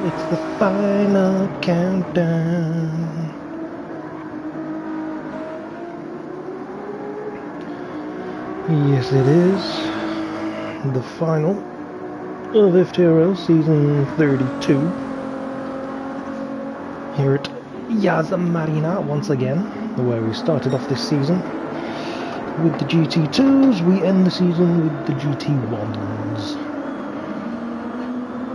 It's the final countdown. Yes, it is the final of FTRL season 32 here at Yas Marina once again, where we started off this season with the GT2s. We end the season with the GT1s.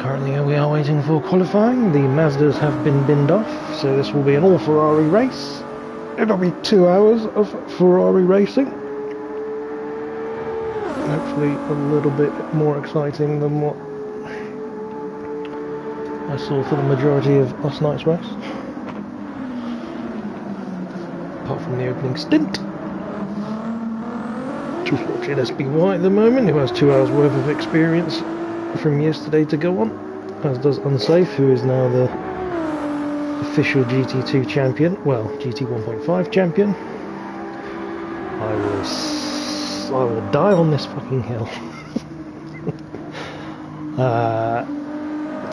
Currently we are waiting for qualifying. The Mazdas have been binned off, so this will be an all Ferrari race. It'll be 2 hours of Ferrari racing. Hopefully a little bit more exciting than what I saw for the majority of last night's race. Apart from the opening stint. Just watching SBY at the moment, who has 2 hours worth of experience from yesterday to go on, as does Unsafe, who is now the official GT2 champion, well, GT 1.5 champion. I will die on this fucking hill.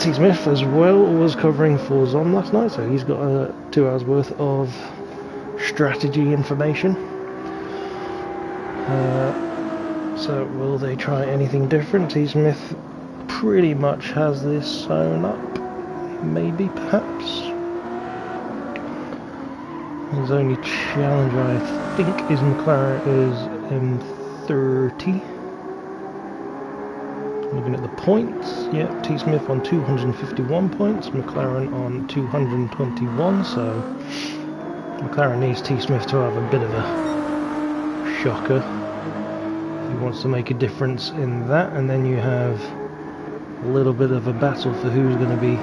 T. Smith as well was covering for Zom last night, so he's got 2 hours worth of strategy information. So will they try anything different? T. Smith pretty much has this sewn up, maybe, perhaps. His only challenger, I think, is McLaren is M30. Looking at the points, yeah, T. Smith on 251 points, McLaren on 221, so McLaren needs T. Smith to have a bit of a shocker if he wants to make a difference in that. And then you have a little bit of a battle for who's going to be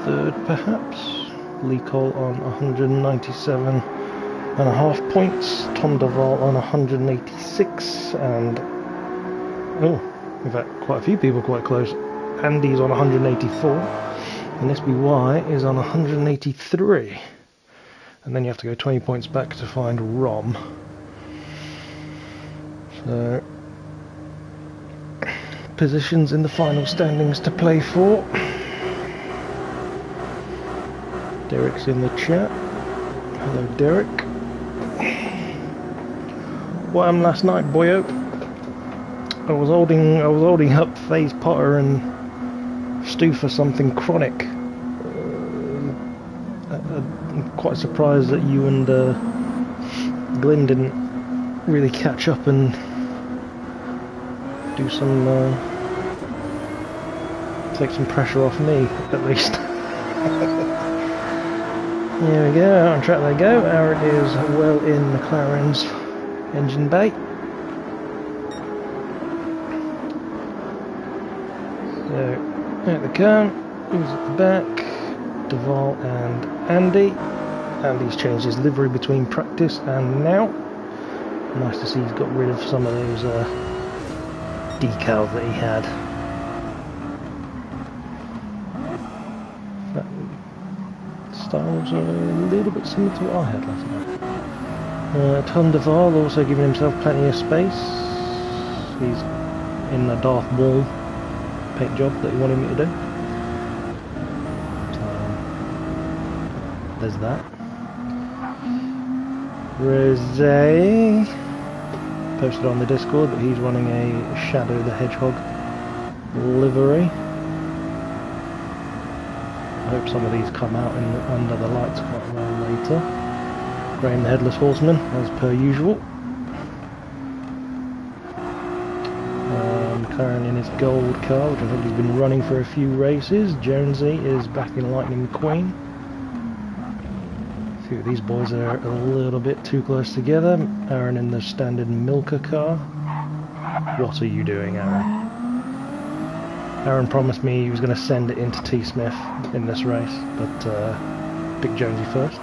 third, perhaps. Lee Cole on 197.5 points, Tom Duval on 186, and oh, in fact, quite a few people quite close. Andy's on 184, and SBY is on 183. And then you have to go 20 points back to find Rom. So, positions in the final standings to play for. Derek's in the chat. Hello, Derek. What happened last night, boyo? I was holding up FaZe Potter and Stu for something chronic. I'm quite surprised that you and Glyn didn't really catch up and do some take some pressure off me, at least. Here we go, out on track they go. Aaron is well in McLaren's engine bay. So, out they come. Who's at the back? Duval and Andy. Andy's changed his livery between practice and now. Nice to see he's got rid of some of those decals that he had. Styles are a little bit similar to what I had last night. Tom Duval also giving himself plenty of space. He's in the Darth Maul paint job that he wanted me to do. So, there's that. Rosé posted on the Discord that he's running a Shadow the Hedgehog livery. I hope some of these come out under the lights quite well later. Graham the Headless Horseman, as per usual. McLaren in his gold car, which I think he's been running for a few races. Jonesy is back in Lightning McQueen. A few of these boys are a little bit too close together. Aaron in the standard Milker car. What are you doing, Aaron? Aaron promised me he was going to send it into T. Smith in this race, but pick Jonesy first.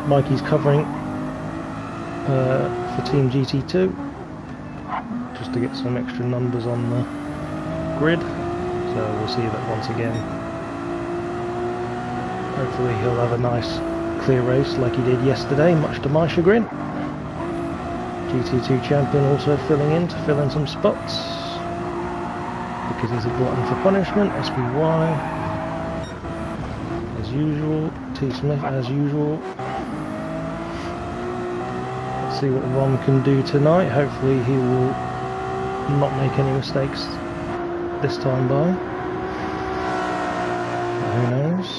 Mikey's covering for Team GT2, just to get some extra numbers on the grid. So we'll see that once again. Hopefully he'll have a nice clear race like he did yesterday, much to my chagrin. GT2 champion also filling in to fill in some spots because he's a glutton for punishment. SBY as usual, T Smith as usual. Let's see what Ron can do tonight. Hopefully he will not make any mistakes this time by. Who knows?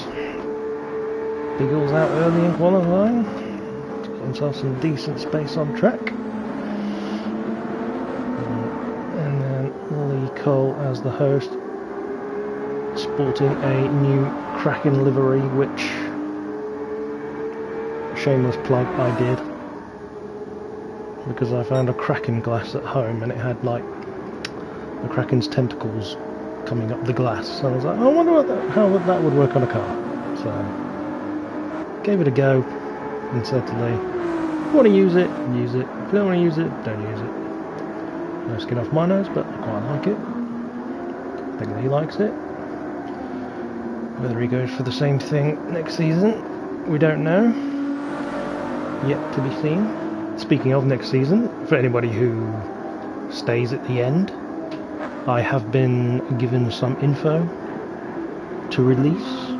Beagle's out early in qualifying. Got himself some decent space on track. And then Lee Cole as the host, sporting a new Kraken livery, which, shameless plug, I did. Because I found a Kraken glass at home and it had like the Kraken's tentacles coming up the glass. So I was like, I wonder how that would work on a car. So gave it a go and said to Lee, if you want to use it, use it. If you don't want to use it, don't use it. No skin off my nose, but I quite like it. I think Lee likes it. Whether he goes for the same thing next season, we don't know. Yet to be seen. Speaking of next season, for anybody who stays at the end, I have been given some info to release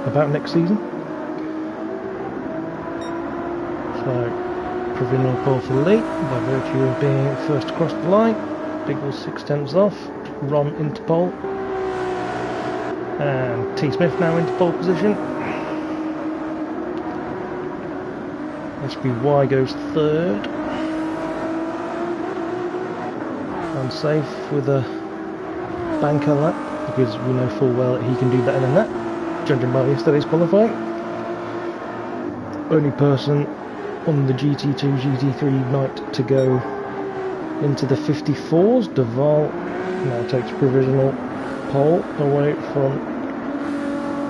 about next season. So, provisional pole for Lee, by virtue of being first across the line. Big was 6/10 off. Ron into pole. And T Smith now into pole position. SBY goes third. Unsafe with a banker lap, because we know full well that he can do better than that, judging by yesterday's qualifying. Only person on the GT2, GT3 night to go into the 54s. Duval now takes provisional pole away from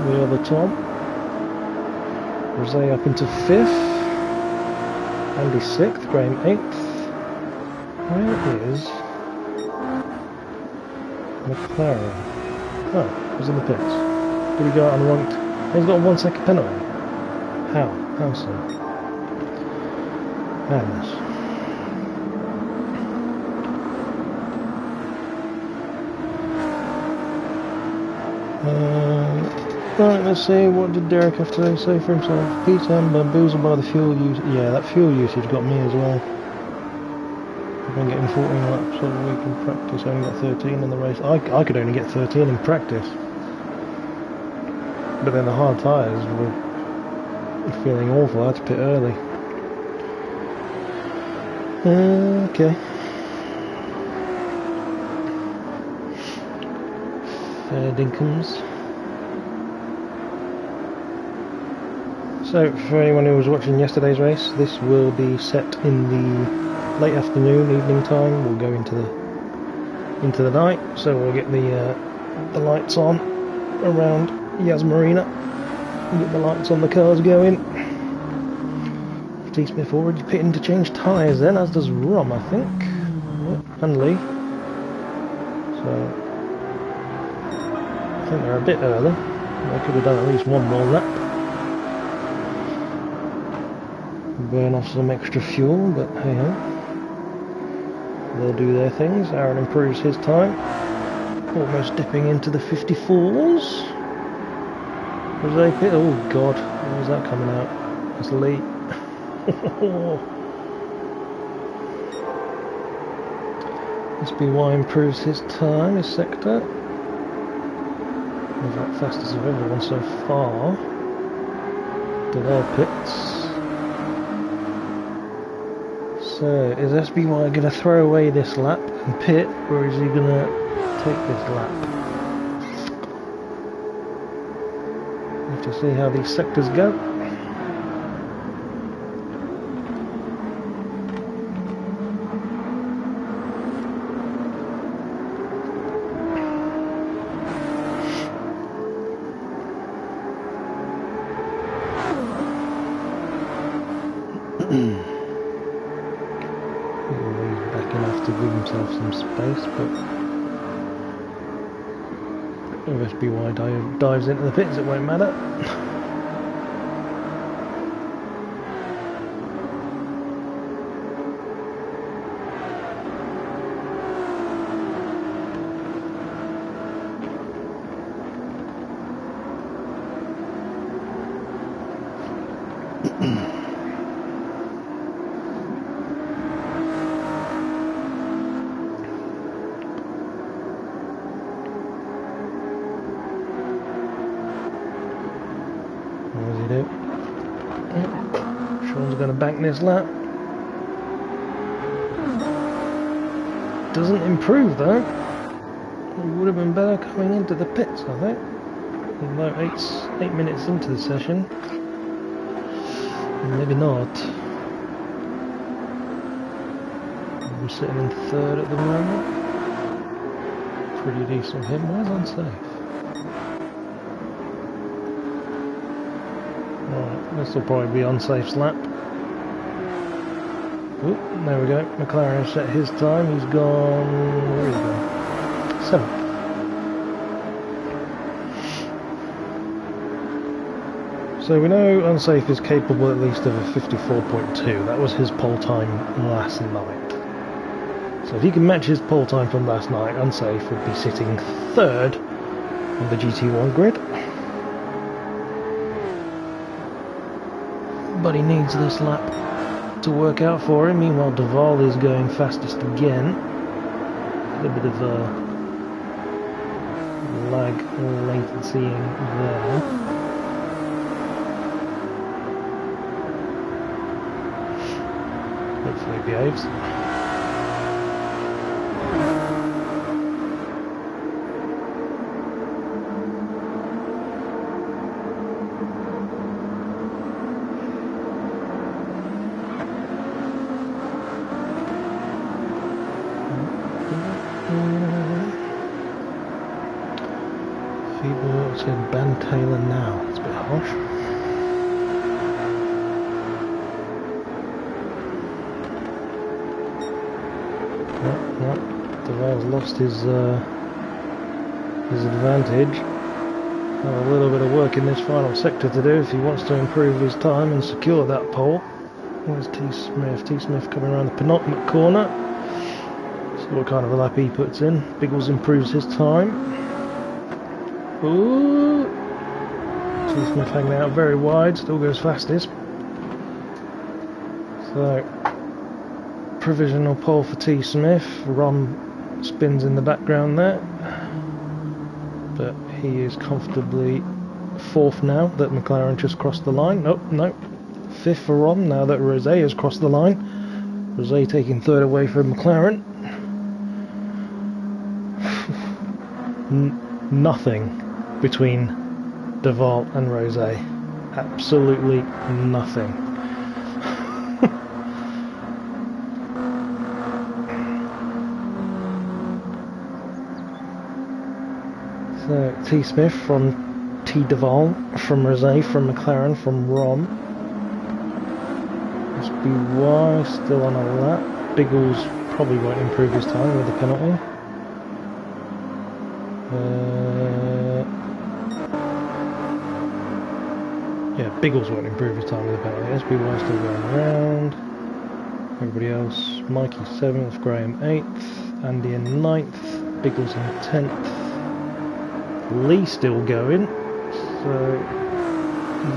the other Tom. Rosé up into 5th. Andy 6th, Graham 8th. Where is McLaren? Oh, he's in the pits. Did he go out on one? He's got a 1 second penalty. How? How so? Madness. Right, let's see, what did Derek have to say for himself? P10 bamboozled by the fuel use. Yeah, that fuel usage got me as well. I've been getting 14 laps a week in practice, I only got 13 in the race. I could only get 13 in practice. But then the hard tyres were feeling awful, I had to pit early. Okay. Fair dinkums. So, for anyone who was watching yesterday's race, this will be set in the late afternoon, evening time. We'll go into the night, so we'll get the lights on around Yas Marina. Get the lights on the cars going. T Smith already pitting to change tyres then, as does Rom, I think. Yep, and Lee. So, I think they're a bit early. They could have done at least one more lap. Burn off some extra fuel, but hey ho. They'll do their things. Aaron improves his time. Almost dipping into the 54s. Was they pit? Oh god, what was that coming out? That's Lee. SBY improves his time, his sector. He's like fastest of everyone so far. To their pits. So, is SBY going to throw away this lap and pit, or is he going to take this lap? We have to see how these sectors go. He's backing off to give himself some space, but If SBY dives into the pits, it won't matter. What does he do? Sean's going to bank this lap. Doesn't improve though. It would have been better coming into the pits, I think. Although 8 minutes into the session. Maybe not. I'm sitting in third at the moment. Pretty decent hit. Why is unsafe? Right, this will probably be unsafe's lap. Oop, there we go. McLaren has set his time. He's gone. Where is he gone? 7th. So we know unsafe is capable at least of a 54.2. That was his pole time last night. So if he can match his pole time from last night, unsafe would be sitting third on the GT1 grid. But he needs this lap to work out for him. Meanwhile, Duval is going fastest again. A little bit of lag latencying there. Hopefully it behaves. People said ban Taylor now. It's a bit harsh. No, Duval's lost his advantage. Have a little bit of work in this final sector to do if he wants to improve his time and secure that pole. There's T Smith. T Smith coming around the penultimate corner. See what kind of a lap he puts in. Biggles improves his time. Ooh. T Smith hanging out very wide, still goes fastest. So, provisional pole for T Smith. Ron spins in the background there. But he is comfortably 4th now that McLaren just crossed the line. Nope, nope. 5th for Ron now that Rd8 has crossed the line. Rd8 taking 3rd away from McLaren. Nothing between Duval and Rd8. Absolutely nothing. So T Smith from T Duval, from Rd8, from McLaren, from Rom. SBY still on a lap. Biggles probably won't improve his time with the penalty. Yeah, Biggles won't improve his time with the penalty. SBY still going around. Everybody else, Mikey 7th, Graham 8th, Andy in 9th, Biggles in 10th. Lee still going, so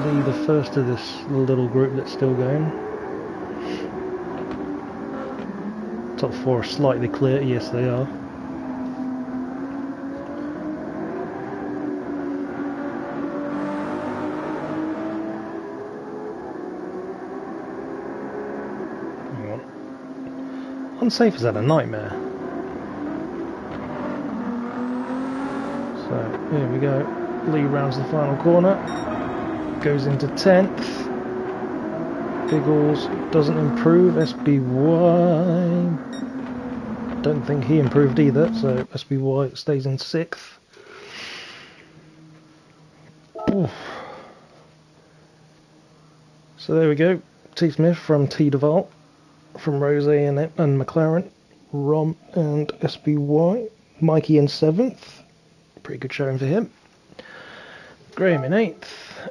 Lee the first of this little group that's still going. Top 4 are slightly clear, yes they are. Hang on. Unsafe has had a nightmare. So here we go. Lee rounds the final corner, goes into 10th. Biggles doesn't improve. SBY, don't think he improved either, so SBY stays in 6th. Oof. So there we go. T Smith from T Duval, from Rd8 and McLaren, Rom and SBY, Mikey in 7th. pretty good showing for him. Graham in 8th,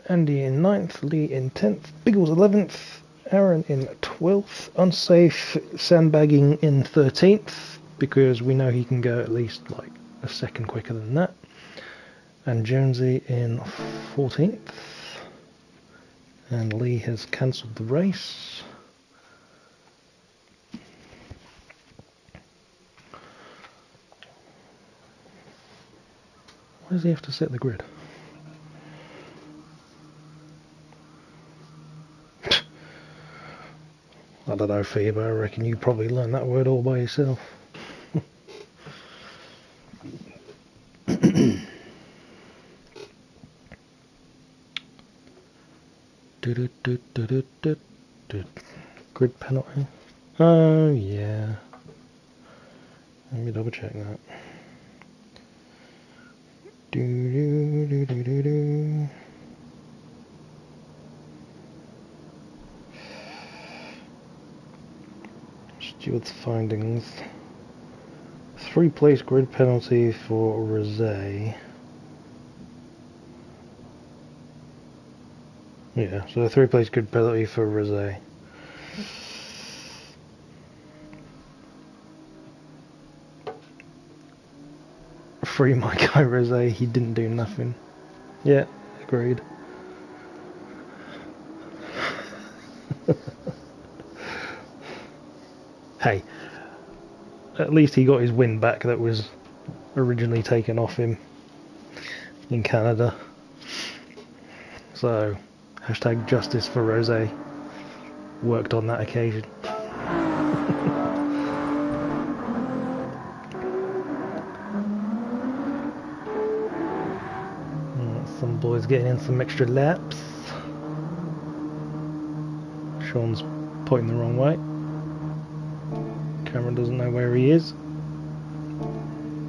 Andy in 9th, Lee in 10th, Biggles 11th, Aaron in 12th, Unsafe sandbagging in 13th, because we know he can go at least like a second quicker than that, and Jonesy in 14th, and Lee has cancelled the race. Why does he have to set the grid? I don't know, Fee, but I reckon you probably learned that word all by yourself. Grid penalty. Oh yeah. Let me double check that. Stewart's findings. 3-place grid penalty for Rd8. Yeah, so a 3-place grid penalty for Rd8. Free my guy Rd8, he didn't do nothing. Yeah, agreed. Hey, at least he got his win back that was originally taken off him in Canada. So, hashtag justice for Rd8 worked on that occasion. Some boys getting in some extra laps. Sean's pointing the wrong way. Cameron doesn't know where he is.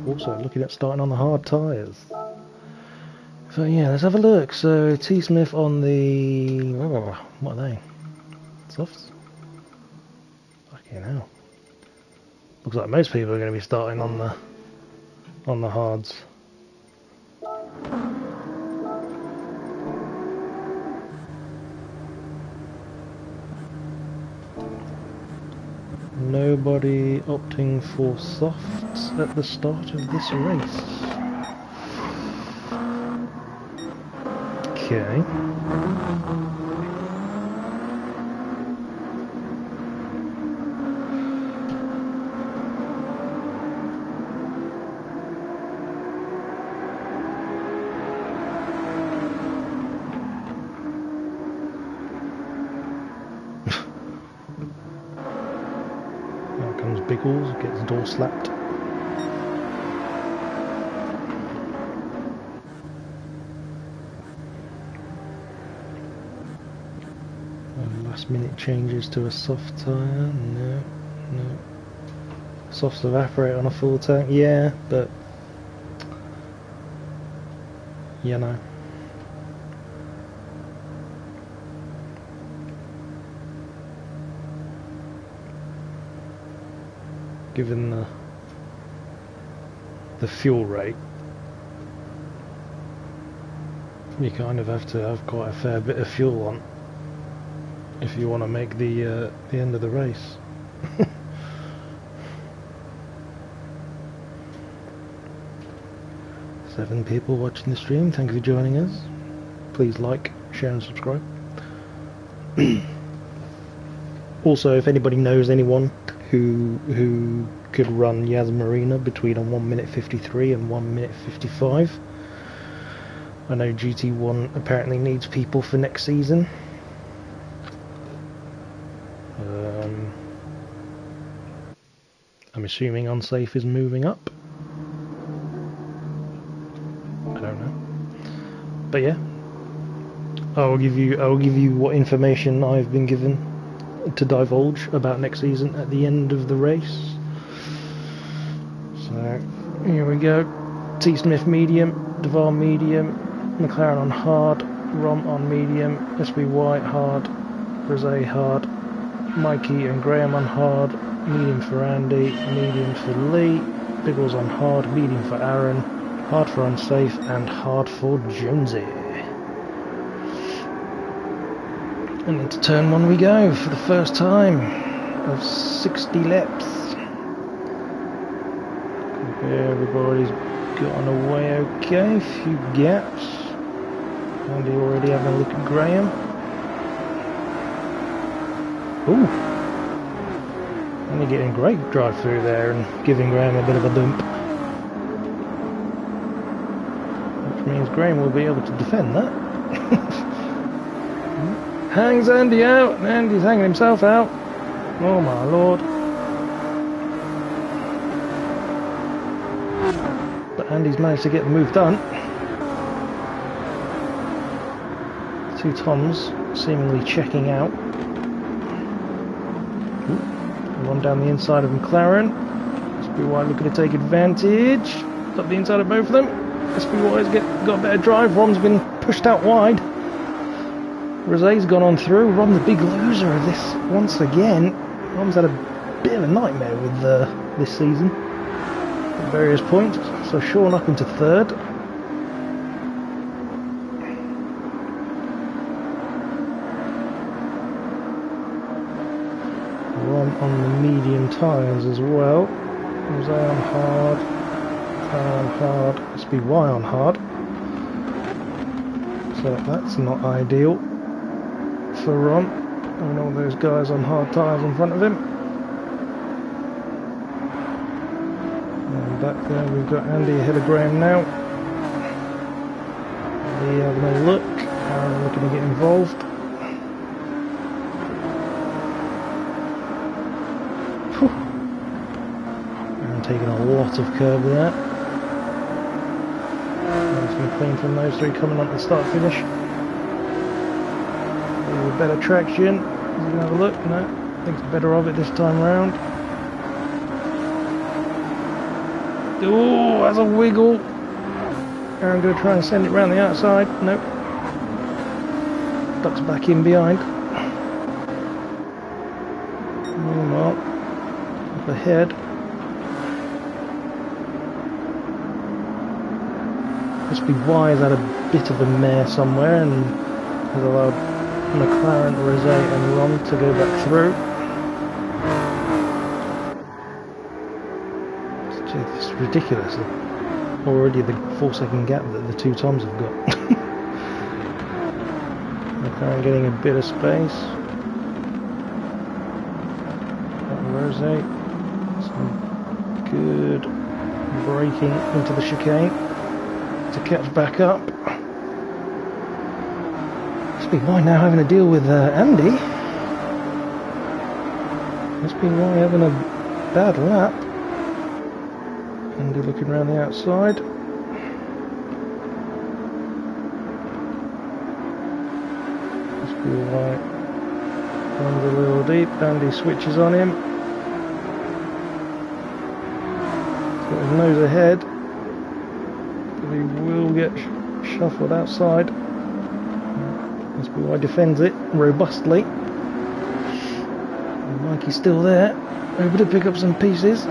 Also looking at starting on the hard tyres. So yeah, let's have a look. So T Smith on the... oh, what are they? Softs? Fucking hell. Looks like most people are going to be starting on the hards. Nobody opting for softs at the start of this race. Okay. Biggles gets door slapped. Last minute changes to a soft tyre. No. Softs evaporate on a full tank. Yeah, but you know. Given the fuel rate, you kind of have to have quite a fair bit of fuel on if you want to make the end of the race. 7 people watching the stream. Thank you for joining us. Please like, share and subscribe. Also, if anybody knows anyone who could run Yas Marina between a 1:53 and 1:55. I know GT1 apparently needs people for next season. I'm assuming Unsafe is moving up. I don't know. But yeah. I will give you what information I've been given to divulge about next season at the end of the race. So here we go. T Smith medium, Duval medium, McLaren on hard, Rom on medium, SBY hard, Rd8 hard, Mikey and Graham on hard, medium for Andy, medium for Lee, Biggles on hard, medium for Aaron, Hard for unsafe and hard for Jonesy. And into turn 1 we go for the first time of 60 laps. Everybody's gotten away okay, a few gaps. Andy already having a look at Graham. Ooh! Andy getting great drive through there and giving Graham a bit of a dump. Which means Graham will be able to defend that. Hangs Andy out, and Andy's hanging himself out. Oh my lord. But Andy's managed to get the move done. Two Toms seemingly checking out. One down the inside of McLaren. SPY looking to take advantage. Up the inside of both of them. SPY's got a better drive. Rom's been pushed out wide. Rd8's gone on through. Rom the big loser of this once again. Rom's had a bit of a nightmare with this season at various points. So Sean up into third. Rom on the medium tyres as well. Jose on hard. On hard. SPY on hard. So that's not ideal for Rom, and all those guys on hard tyres in front of him. And back there we've got Andy ahead of Graham now. Andy having a look, Aaron looking to get involved. Whew. Aaron taking a lot of curb there. Nice and clean from those three coming on to the start-finish. Better traction. Is he going to have a look? No. I think it's better of it this time round. Oh, that's a wiggle. Aaron going to try and send it round the outside. Nope. Ducks back in behind. Meanwhile, up ahead. SPY has had a bit of a mare somewhere and has allowed McLaren, Rd8 and Rom to go back through. It's ridiculous. Already the 4-second gap that the two Toms have got. McLaren getting a bit of space. Rd8. Some good braking into the chicane to catch back up. SPY now having to deal with Andy. SPY having a bad lap. Andy looking around the outside. SPY runs a little deep. Andy switches on him. He's got his nose ahead. But he will get shuffled outside. SPY defends it robustly. And Mikey's still there, able to pick up some pieces.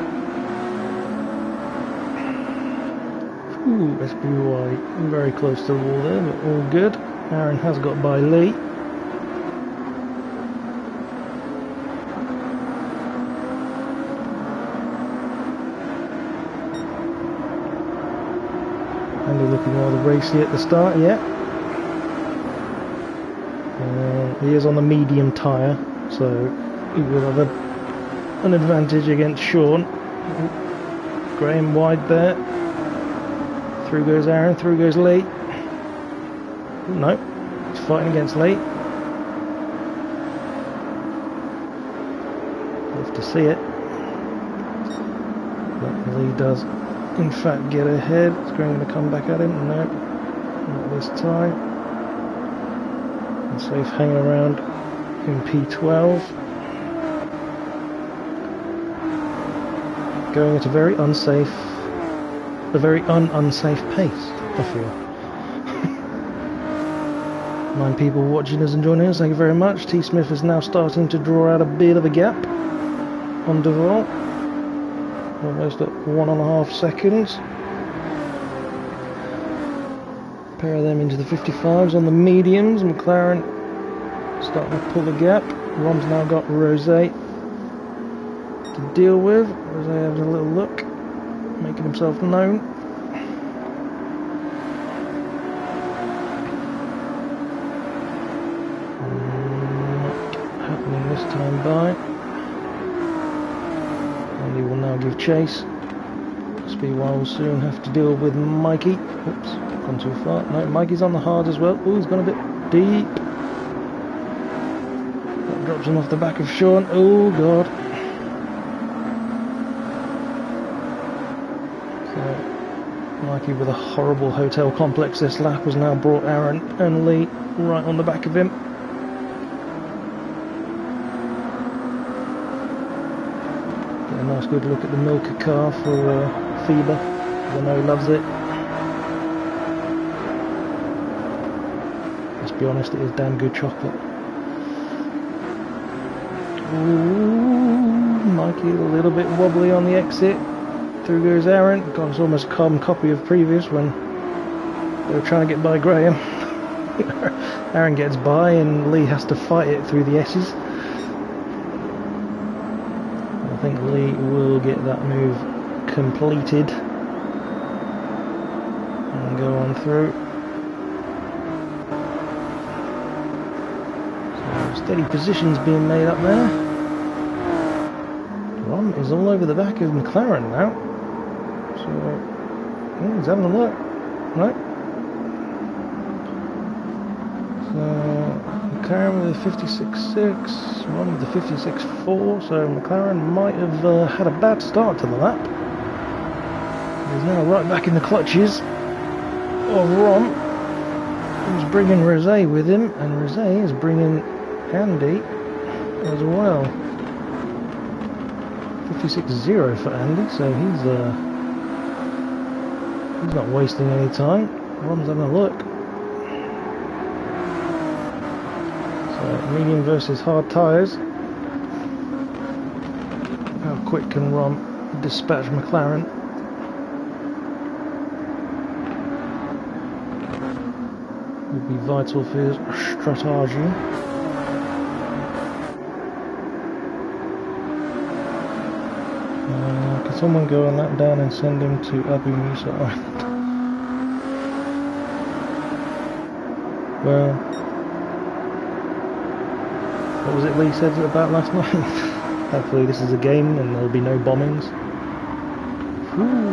Ooh, SPY very close to the wall there, but all good. Aaron has got by Lee. Andy looking rather racy at the start, yeah. He is on the medium tyre, so he will have an advantage against Sean. Graham wide there. Through goes Aaron, through goes Lee. No, he's fighting against Lee. Love to see it. But Lee does in fact get ahead. Is Graham going to come back at him? No, not this time. Safe hanging around in P12. Going at a very unsafe pace, I feel. 9 people watching us and joining us, thank you very much. T. Smith is now starting to draw out a bit of a gap on Duval. Almost at 1.5 seconds. Pair them into the 55s on the mediums. McLaren starting to pull the gap. Rom's now got Rd8 to deal with. Rd8 having a little look, making himself known. Not happening this time by. And he will now give chase. Speedway will soon have to deal with Mikey. Oops, gone too far. No, Mikey's on the hard as well. Oh, he's gone a bit deep. That drops him off the back of Sean. Oh, God. So, Mikey with a horrible hotel complex this lap has now brought Aaron and Lee right on the back of him. Get a nice good look at the Milka car for Fever. I know he loves it. Let's be honest, it is damn good chocolate. Ooh, Mikey a little bit wobbly on the exit. Through goes Aaron. God, it's almost a carbon copy of previous when they were trying to get by Graham. Aaron gets by and Lee has to fight it through the S's. I think Lee will get that move completed and go on through. So steady positions being made up there. Ron is all over the back of McLaren now. So yeah, he's having a look. Right. So McLaren with a 56.6, Ron with the 56.4. So McLaren might have had a bad start to the lap. He's now right back in the clutches of Ron, who's bringing Rd8 with him, and Rd8 is bringing Andy as well. 56.0 for Andy, so he's not wasting any time. Ron's having a look. So medium versus hard tyres. How quick can Ron dispatch McLaren? Would be vital for his strategy. Can someone go on that down and send him to Abu Musa Island? Well, what was it Lee said about last night? Hopefully this is a game and there'll be no bombings. Ooh,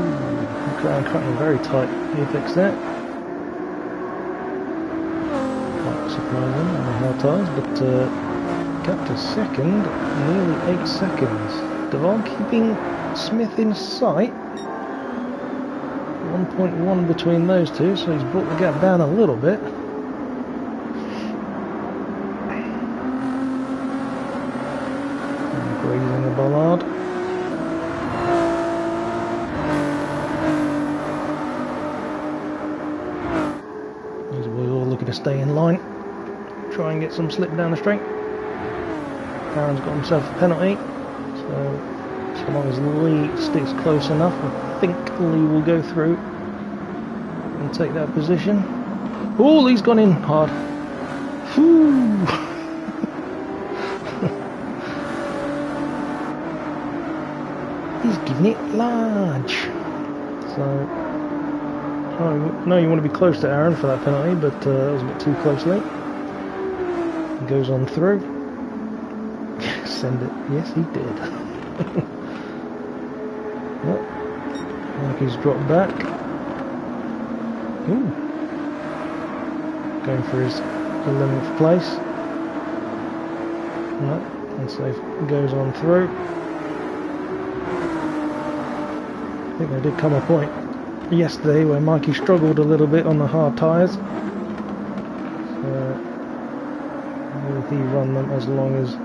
McLaren cutting a very tight apex there. Surprising on the hard tyres, but kept to second, nearly 8 seconds. Devon keeping Smith in sight. 1.1 between those two, so he's brought the gap down a little bit. And grazing the bollard. These boys all looking to stay in line. Try and get some slip down the straight. Aaron's got himself a penalty, so long as Lee sticks close enough, I think Lee will go through and take that position. Oh, Lee's gone in hard. Whew. He's giving it large. So, no, you want to be close to Aaron for that penalty, but that was a bit too close, Lee. Goes on through. Send it. Yes, he did. Well, like he's dropped back. Ooh. Going for his 11th place. No, unsafe. Goes on through. I think there did come a point yesterday where Mikey struggled a little bit on the hard tyres. Will he run them as long as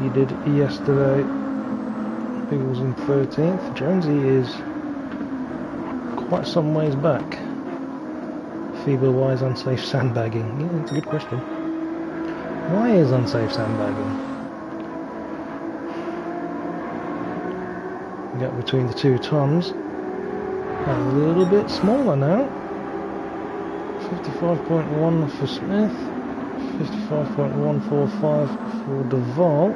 he did yesterday? He was in 13th. Jonesy is quite some ways back. Feeble-wise, unsafe sandbagging. Yeah, that's a good question. Why is unsafe sandbagging? The gap between the two Toms a little bit smaller now. 55.1 for Smith, 55.145 for Duval.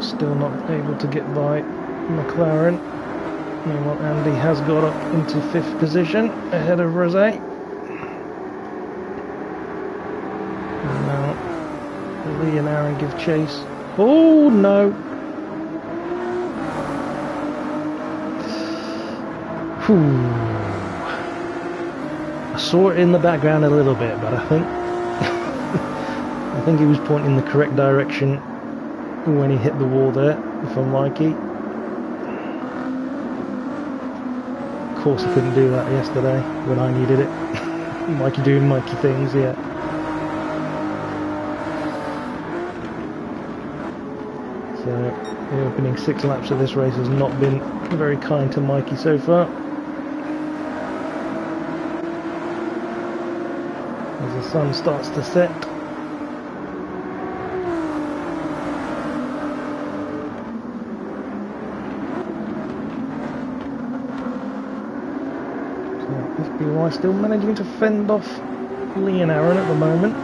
Still not able to get by McLaren. Meanwhile, Andy has got up into 5th position ahead of Rd8. And now Lee and Aaron give chase. Oh no! Whew. I saw it in the background a little bit, but I think he was pointing the correct direction when he hit the wall there from Mikey. Of course I couldn't do that yesterday when I needed it. Mikey doing Mikey things, yeah. So the opening 6 laps of this race has not been very kind to Mikey so far. As the sun starts to set. FBY still managing to fend off Lee and Aaron at the moment.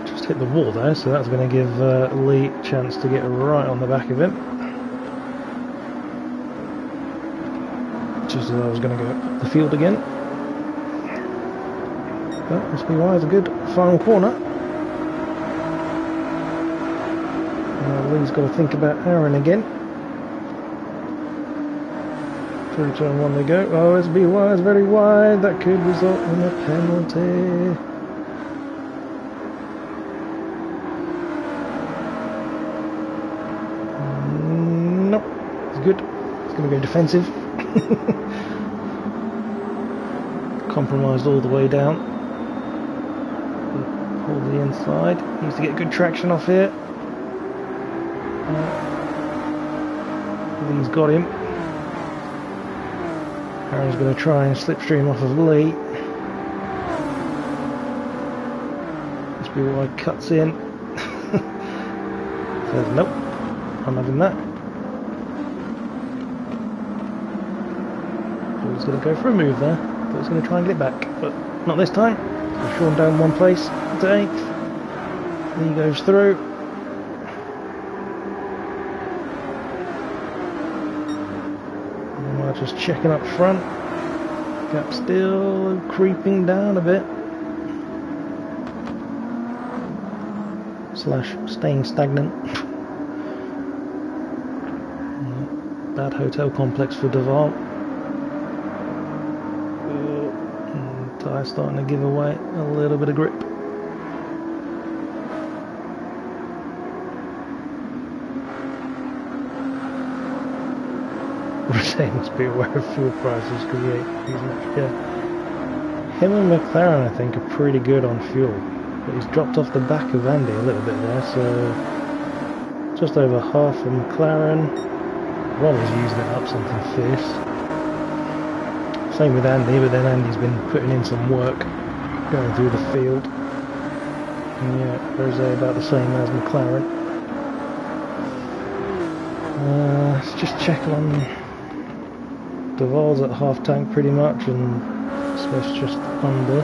Just hit the wall there, so that's going to give Lee a chance to get right on the back of him. Just as I was going to go up the field again. But FBY is a good final corner. Lee's got to think about Aaron again. Through turn 1 they go. Oh, SBY is very wide. That could result in a penalty. Nope. It's good. It's going to go defensive. Compromised all the way down. Hold the inside. Needs to get good traction off here. Lee's got him. Aaron's going to try and slipstream off of Lee. SBY cuts in. Says nope, I'm having that. So he's going to go for a move there. But he's going to try and get back, but not this time. So Sean down 1 place to 8th. Lee goes through. Just checking up front. Gap still creeping down a bit. / staying stagnant. Bad hotel complex for Duval. Tyre starting to give away a little bit of grip. Rd8 must be aware of fuel prices because him and McLaren I think are pretty good on fuel, but he's dropped off the back of Andy a little bit there, so just over half of McLaren. Ron is using it up something fierce. Same with Andy, but then Andy's been putting in some work going through the field. And yeah, Rd8 about the same as McLaren. Let's just check on Duval's at half tank pretty much, and Smith's just under.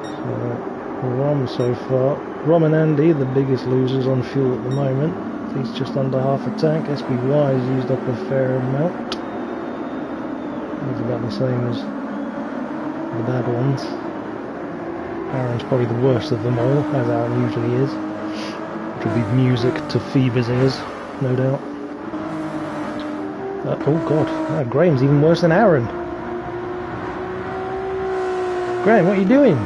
So Rom so far. Rom and Andy, the biggest losers on fuel at the moment. He's just under half a tank. SBY has used up a fair amount. He's about the same as the bad ones. Aaron's probably the worst of them all, as Aaron usually is. Which will be music to Fever's ears, no doubt. Oh god, Graham's even worse than Aaron. Graham, what are you doing?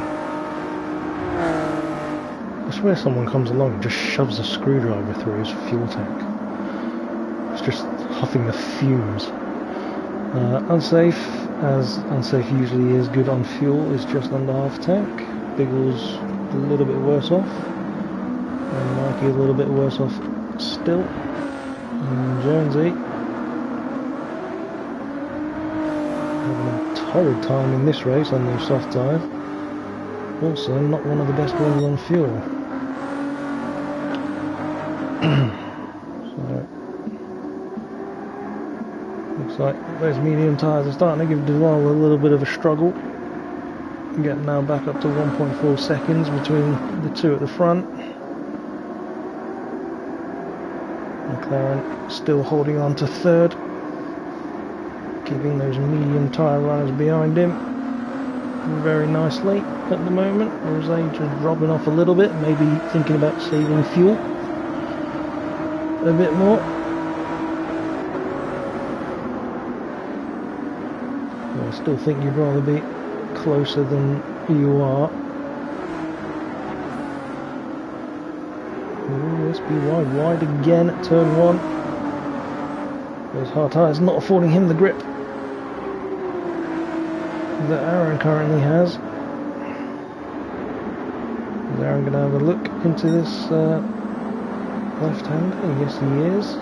I swear someone comes along and just shoves a screwdriver through his fuel tank. It's just huffing the fumes. Unsafe, as unsafe usually is, good on fuel, is just under half tank. Biggles a little bit worse off. And Mikey a little bit worse off still. And Jonesy having a horrid time in this race on those soft tyres. Also, not one of the best ones on fuel. So, looks like those medium tyres are starting to give Duval a little bit of a struggle. Getting now back up to 1.4 seconds between the two at the front. McLaren still holding on to third, keeping those medium tyre runners behind him very nicely at the moment. Rosé just dropping off a little bit, maybe thinking about saving fuel a bit more. I still think you'd rather be closer than you are. Ooh, SBY wide again at turn 1. Those hard tyres not affording him the grip that Aaron currently has. Is Aaron going to have a look into this left-hander? Yes, he is.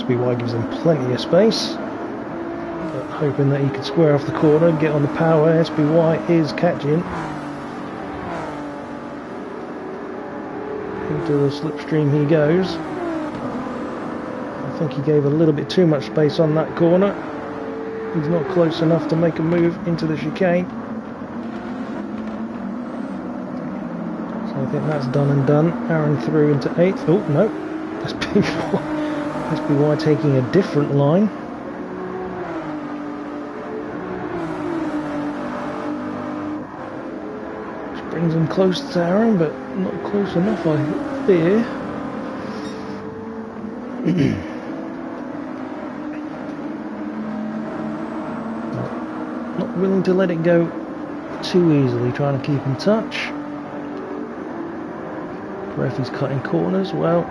SBY gives him plenty of space, but hoping that he could square off the corner, get on the power. SBY is catching. Into the slipstream he goes. I think he gave a little bit too much space on that corner. He's not close enough to make a move into the chicane. So I think that's done and done. Aaron through into 8th. Oh no, SBY taking a different line. Which brings him close to Aaron, but not close enough, I fear. Not willing to let it go too easily, trying to keep in touch. Ref is cutting corners. Well,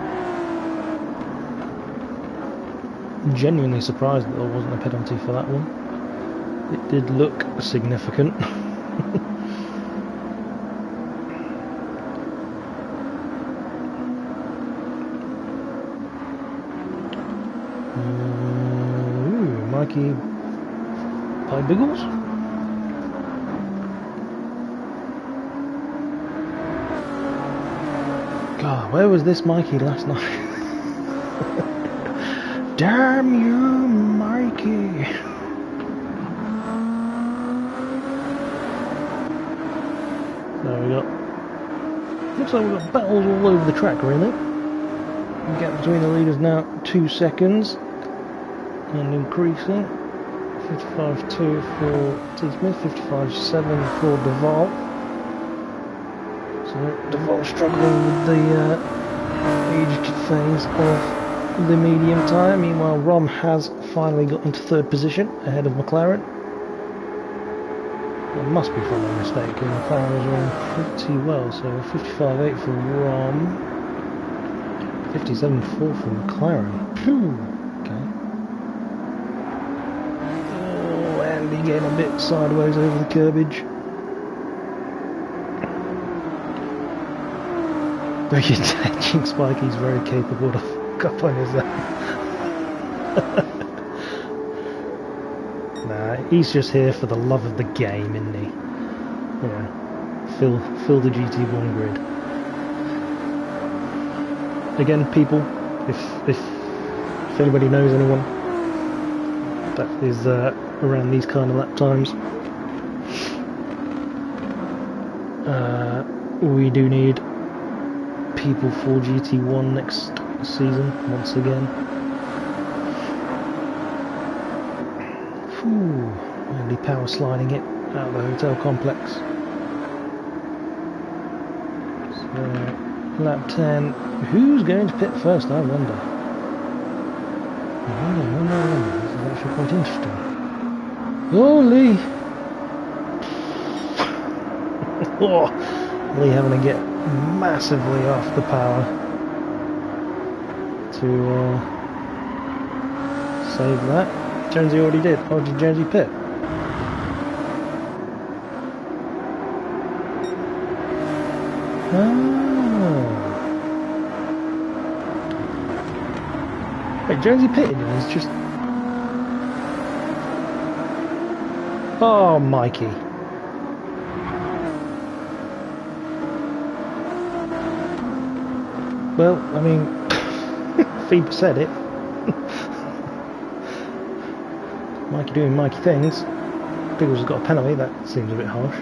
genuinely surprised that there wasn't a penalty for that one. It did look significant. Mikey by Biggles. God, where was this Mikey last night? Damn you, Mikey! So we got. Looks like we've got battles all over the track, really. The gap between the leaders now 2 seconds. And increasing. 55.2 for T. Smith, 55.7 for Duval. So Duval struggling with the aged phase of the medium tyre. Meanwhile, Rom has finally got into 3rd position ahead of McLaren. It must be from a mistake, and McLaren was running pretty well. So 55.8 for Rom, 57.4 for McLaren. Phew. Getting a bit sideways over the curbage. Very attaching Spike, he's very capable to fuck up on his own. Nah, he's just here for the love of the game, isn't he? Yeah, fill the GT1 grid. Again, people, if anybody knows anyone that is around these kind of lap times, we do need people for GT1 next season once again. Whew, only power sliding it out of the hotel complex. So lap 10, who's going to pit first, I wonder. I wonder. This is actually quite interesting. Holy! Oh, Lee having to get massively off the power to save that. Jonesy already did. Oh, did Jonesy pit? Oh. Wait, Jonesy pitted and he's just... Oh, Mikey. Well, I mean, Phoebe said it. Mikey doing Mikey things. Biggles has got a penalty, that seems a bit harsh.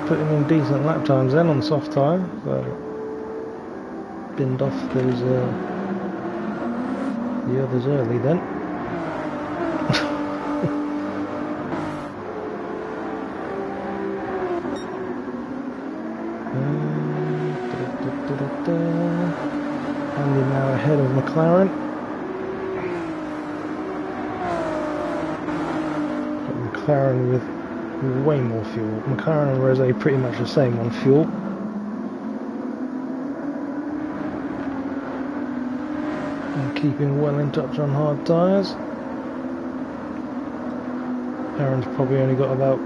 Putting in decent lap times then on soft tyre, so binned off those the others early then. Andy now ahead of McLaren. Got McLaren with way more fuel. McLaren and Rd8 pretty much the same on fuel. And keeping well in touch on hard tyres. Aaron's probably only got about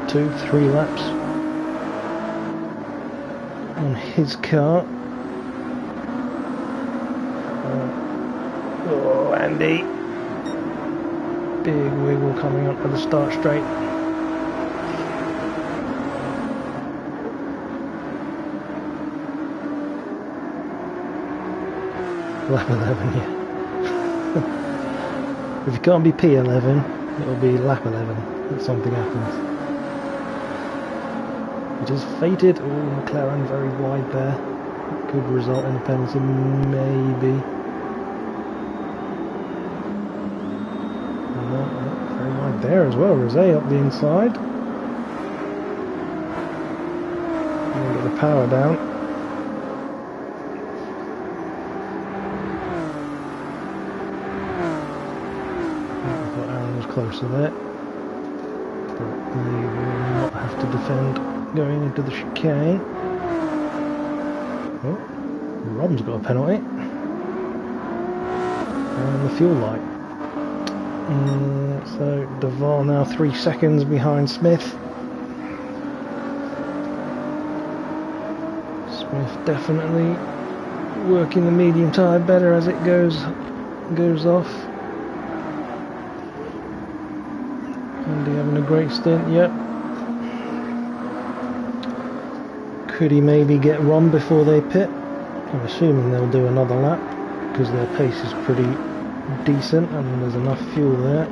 2-3 laps on his car. Oh, Andy. Big wiggle coming up to the start straight. Lap 11, yeah. If you can't be P11, it'll be lap 11 if something happens. It is fated. Oh, McLaren very wide there. Could result in a penalty, maybe. Very wide there as well. Rd8 up the inside. Get the power down. I thought Aaron was closer there, but they will not have to defend going into the chicane. Oh, Rob's got a penalty. And the fuel light. So Duval now 3 seconds behind Smith. Smith definitely working the medium tyre better as it goes off. Andy having a great stint, yep. Could he maybe get Rom before they pit? I'm assuming they'll do another lap because their pace is pretty decent and there's enough fuel there.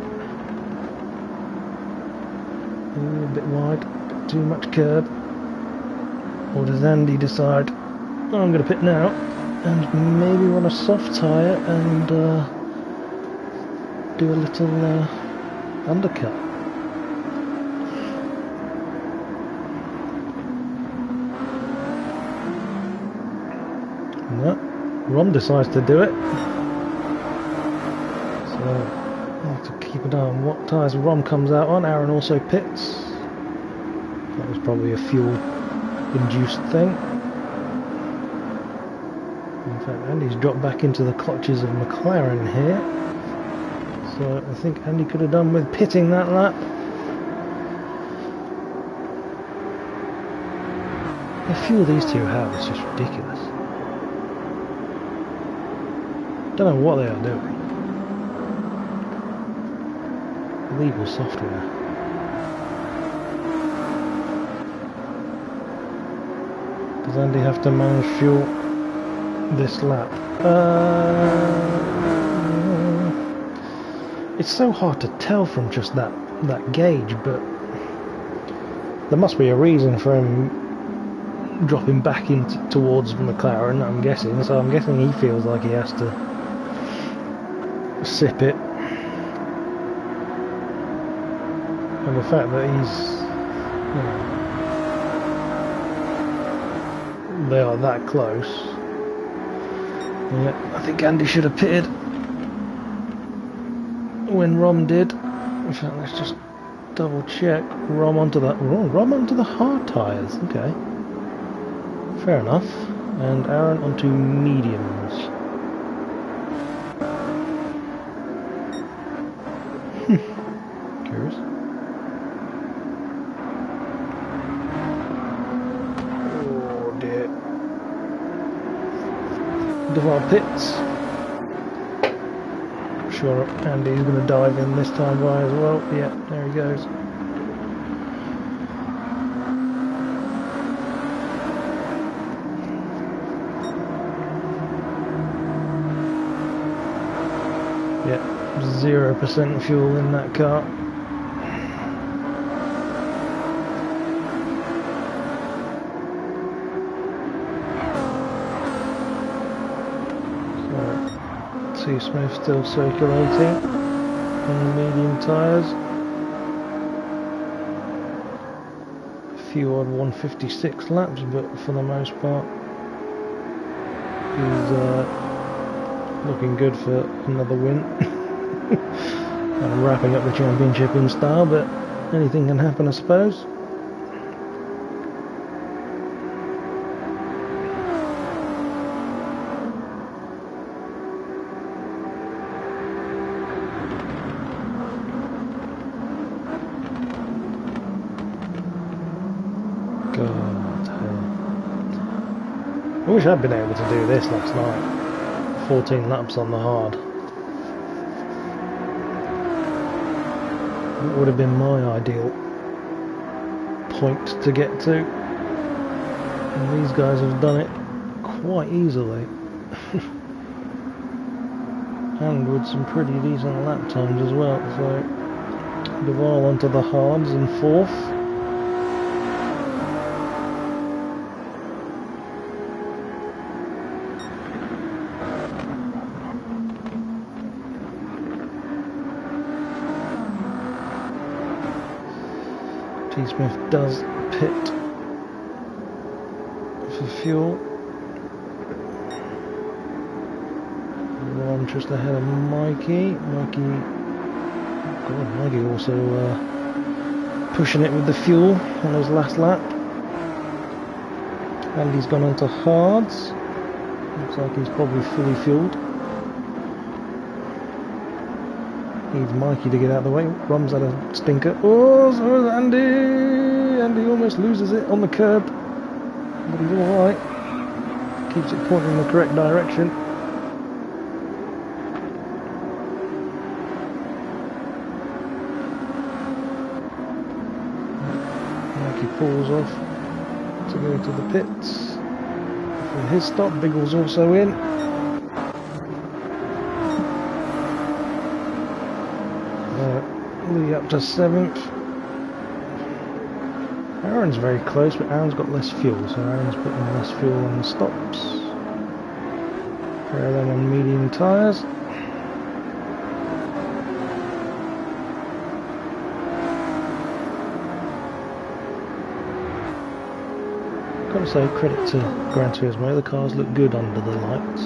A bit wide, a bit too much curb. Or does Andy decide, oh, I'm going to pit now and maybe run a soft tyre and do a little undercut? No, Rom decides to do it. So I'll have to keep an eye on what tyres Rom comes out on. Aaron also pits. That was probably a fuel-induced thing. In fact, Andy's dropped back into the clutches of McLaren here. So I think Andy could have done with pitting that lap. The fuel these two have is just ridiculous. Don't know what they are doing. Illegal software. Does Andy have to manage fuel this lap? It's so hard to tell from just that gauge, but there must be a reason for him dropping back towards McLaren, I'm guessing. So I'm guessing he feels like he has to sip it. And the fact that he's, you know, they are that close. Yeah, I think Andy should have pitted when Rom did. In fact, let's just double check. Rom onto the hard tyres. Okay, fair enough. And Aaron onto mediums. Curious. Duval pits. I'm sure Andy's going to dive in this time by as well. Yeah, there he goes. Yeah, 0% fuel in that car. So, T-Smith still circulating on the medium tyres. A few odd 156 laps, but for the most part, he's looking good for another win. I'm wrapping up the championship in style, but anything can happen, I suppose. God, I wish I'd been able to do this last night. 14 laps on the hard. That would have been my ideal point to get to. And these guys have done it quite easily. And with some pretty decent lap times as well. So, Duval onto the hards in 4th. T-Smith does pit for fuel. Well, I'm just ahead of Mikey. Mikey also pushing it with the fuel on his last lap. And he's gone onto hards. Looks like he's probably fully fueled. Needs Mikey to get out of the way. Rum's had a stinker. Oh, so is Andy! Andy almost loses it on the curb. But he's alright. Keeps it pointing in the correct direction. Mikey pulls off to go to the pits. For his stop, Biggles also in. Lee up to 7th. Aaron's very close, but Aaron's got less fuel, so Aaron's putting less fuel on the stops. Pair of them on medium tyres. Gotta say, credit to Gran Turismo, the cars look good under the lights.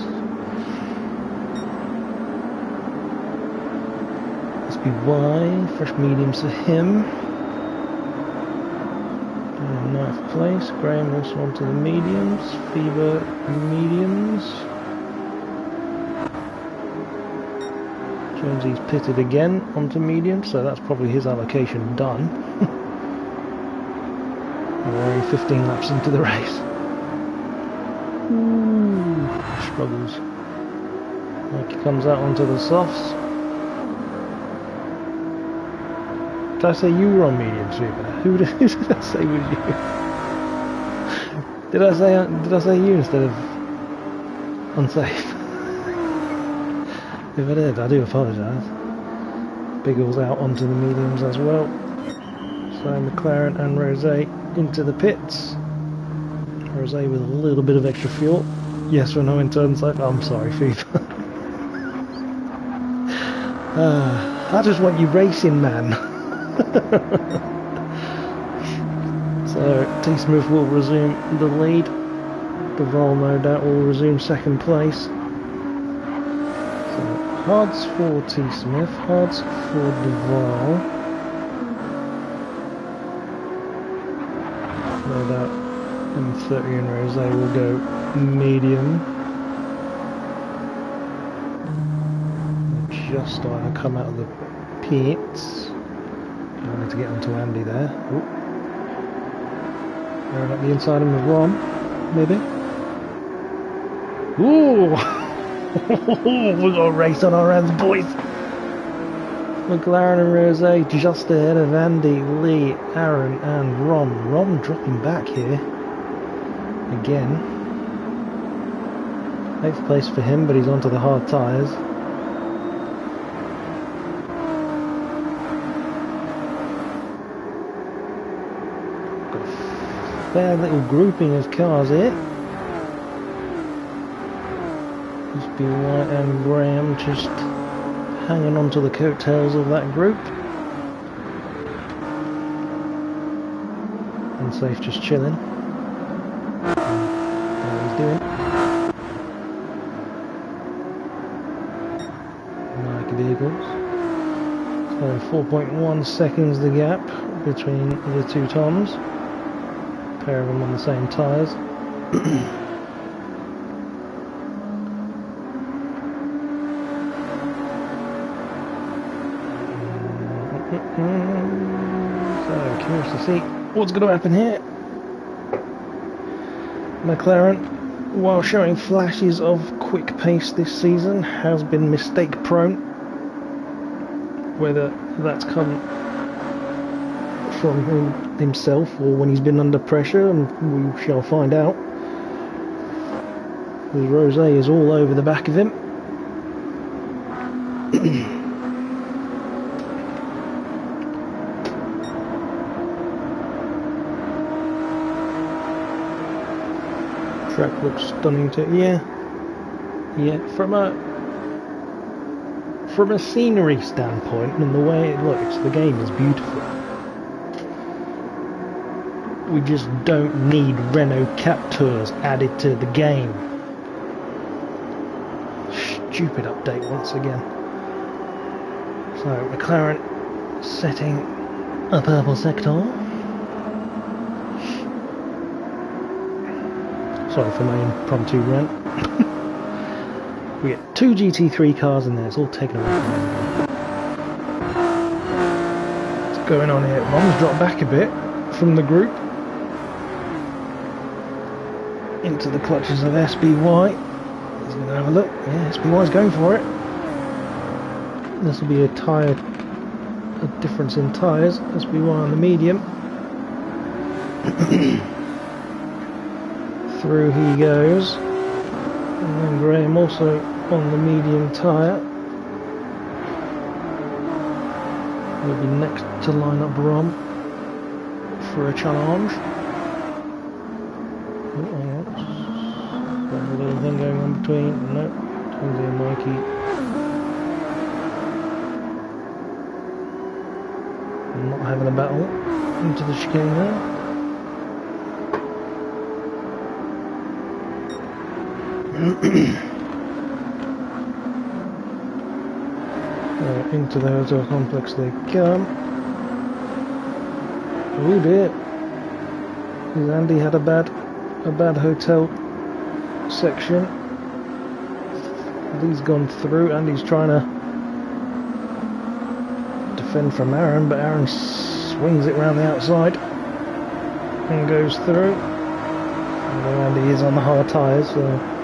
SBY, fresh mediums for him. 9th place. Graham also onto the mediums. Fever mediums. Jonesy's pitted again onto mediums, so that's probably his allocation done. We're only 15 laps into the race. Ooh, struggles. Mikey comes out onto the softs. Did I say you were on medium, Sweeper? Who did I say was you? Did I say you instead of unsafe? If I did, I do apologise. Biggles out onto the mediums as well. So McLaren and Rd8 into the pits. Rd8 with a little bit of extra fuel. Yes or no in turn safe? I'm sorry, FIFA. I just want you racing, man. So T-Smith will resume the lead. Duval no doubt will resume 2nd place. So hards for T-Smith, hards for Duval. No doubt M30 and Rosé will go medium. Just starting to come out of the pits. I wanted to get onto Andy there. Going up the inside of him with Ron, maybe. Ooh! We got a race on our hands, boys! McLaren and Rd8 just ahead of Andy, Lee, Aaron and Ron. Ron dropping back here. Again. 8th place for him, but he's onto the hard tyres. Got a fair little grouping of cars here. FTRL and Graham just hanging on to the coattails of that group. Unsafe just chilling. What he's doing. Like vehicles. So 4.1 seconds the gap between the two Toms. A pair of them on the same tyres. So, curious to see what's going to happen here. McLaren, while showing flashes of quick pace this season, has been mistake prone. Whether that's come from himself or when he's been under pressure, and we shall find out. Because Rd8 is all over the back of him. Track looks stunning too. Yeah. From a scenery standpoint and the way it looks, the game is beautiful. We just don't need Renault Capteurs added to the game. Stupid update once again. So McLaren setting a purple sector. Sorry for my impromptu rant. We get 2 GT3 cars in there, it's all taken away from me. What's going on here? Ron's dropped back a bit from the group into the clutches of SBY. He's going to have a look. Yeah, SBY's going for it. This will be a difference in tyres. SBY on the medium. Through he goes, and then Graham also on the medium tyre. Will be next to line up Rom for a challenge. Got a little thing going on between. No, Tony and Mikey. Not having a battle into the chicane there. Into the hotel complex they come. Oh dear. Because Andy had a bad hotel section. He's gone through. Andy's trying to defend from Aaron, but Aaron swings it round the outside and goes through. Although Andy is on the hard tyres, so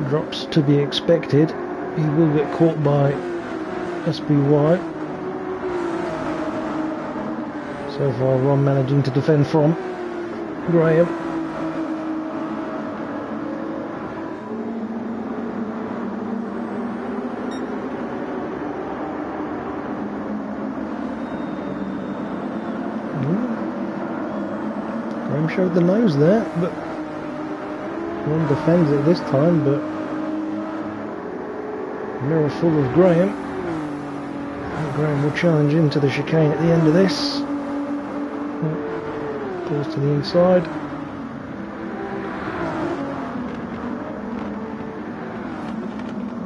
drops to be expected. He will get caught by SBY. So far Ron managing to defend from Graham. Graham showed the nose there, but Ron defends it this time, but mirror full of Graham. And Graham will challenge into the chicane at the end of this. Pulls to the inside.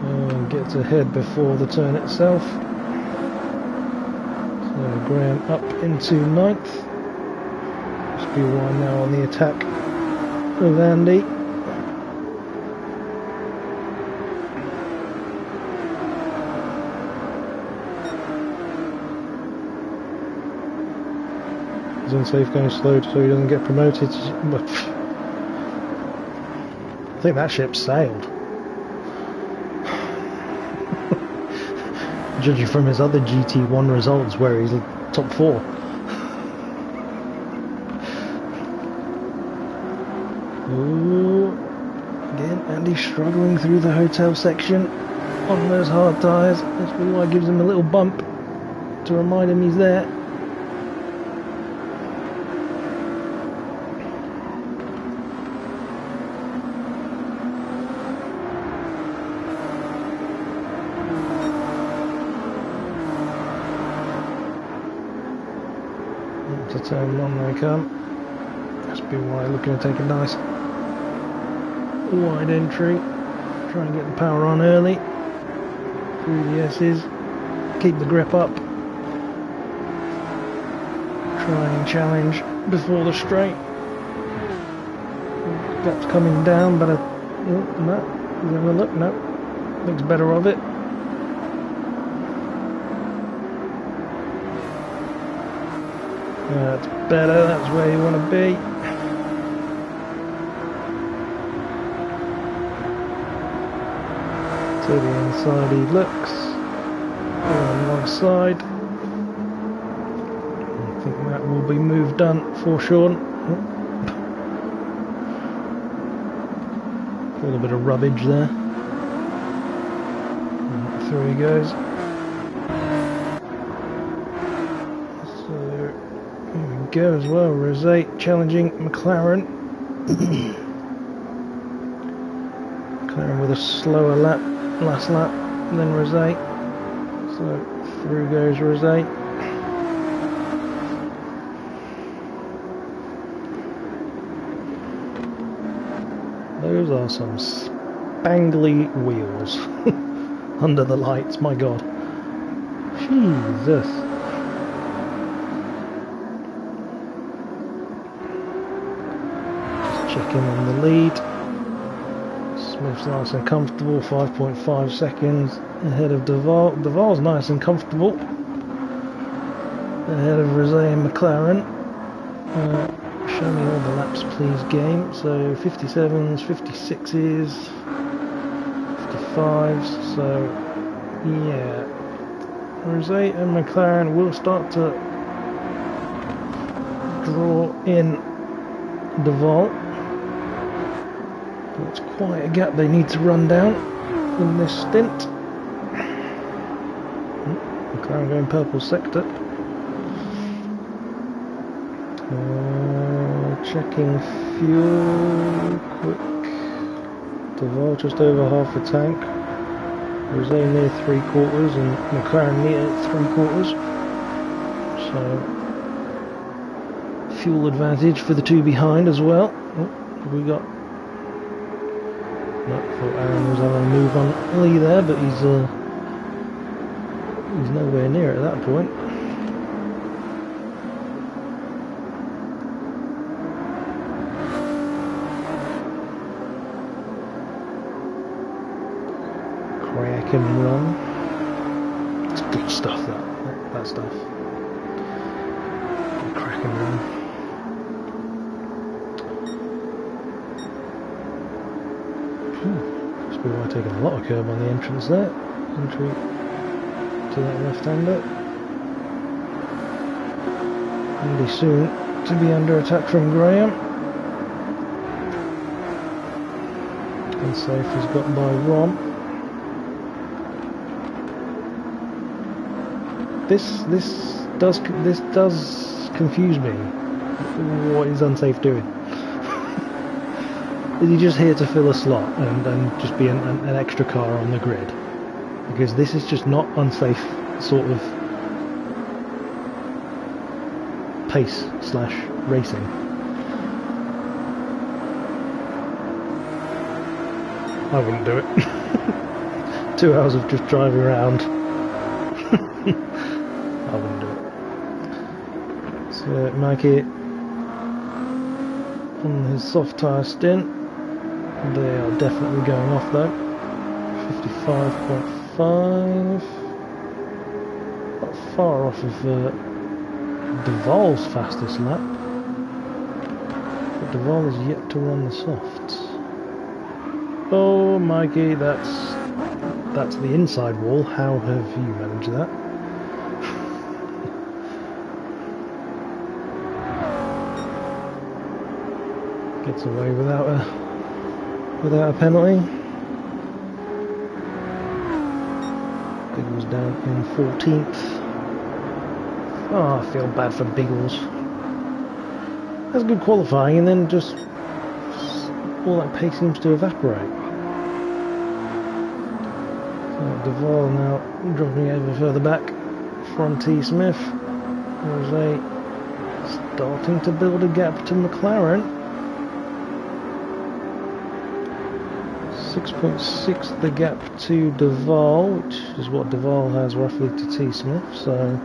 And gets ahead before the turn itself. So Graham up into 9th. SBY now on the attack of Andy. He's unsafe going slow so he doesn't get promoted. But I think that ship sailed. Judging from his other GT1 results where he's top 4. Ooh, again, Andy's struggling through the hotel section on those hard tyres. That's probably why it gives him a little bump to remind him he's there. To turn 1 they come. That's been why looking to take a nice wide entry. Try and get the power on early. Through the S's. Keep the grip up. Try and challenge before the straight. Gap's coming down, but no. Have a look, no. Thinks better of it. That's better, that's where you want to be. To the inside he looks. On one side. I think that will be move done for Sean. A little bit of rubbage there. And through he goes. Go as well, Rd8 challenging McLaren. McLaren with a slower lap, last lap than Rd8. So through goes Rd8. Those are some spangly wheels under the lights, my god. Jesus. Checking on the lead. Smith's nice and comfortable, 5.5 seconds ahead of Duval. Duval's nice and comfortable ahead of Rosé and McLaren. Show me all the laps please game. So 57s, 56s, 55s, so yeah. Rosé and McLaren will start to draw in Duval. It's quite a gap they need to run down in this stint. McLaren going purple sector. Checking fuel quick. Duval just over half a tank. Rosé near 3/4 and McLaren near 3/4. So fuel advantage for the two behind as well. We got. No, thought Aaron was having a move on Lee there, but he's nowhere near at that point. Cracking run. It's good stuff, that stuff. Cracking run. Must be why taking a lot of curb on the entrance there. Entry to that left-hander. Andy soon to be under attack from Graham. Unsafe is got by Ron. This does confuse me. What is Unsafe doing? Is he just here to fill a slot and just be an extra car on the grid? Because this is just not Unsafe sort of pace / racing. I wouldn't do it. 2 hours of just driving around. I wouldn't do it. So Mikey on his soft tyre stint. They are definitely going off though. 55.5. Not far off of Duval's fastest lap. But Duval is yet to run the softs. Oh, Mikey, that's the inside wall. How have you managed that? Gets away without a penalty. Biggles down in 14th. Oh, I feel bad for Biggles. That's good qualifying, and then just all that pace seems to evaporate. So Duval now dropping over further back from T. Smith. Rosé starting to build a gap to McLaren. 6.6 the gap to Duval, which is what Duval has roughly to T. Smith. So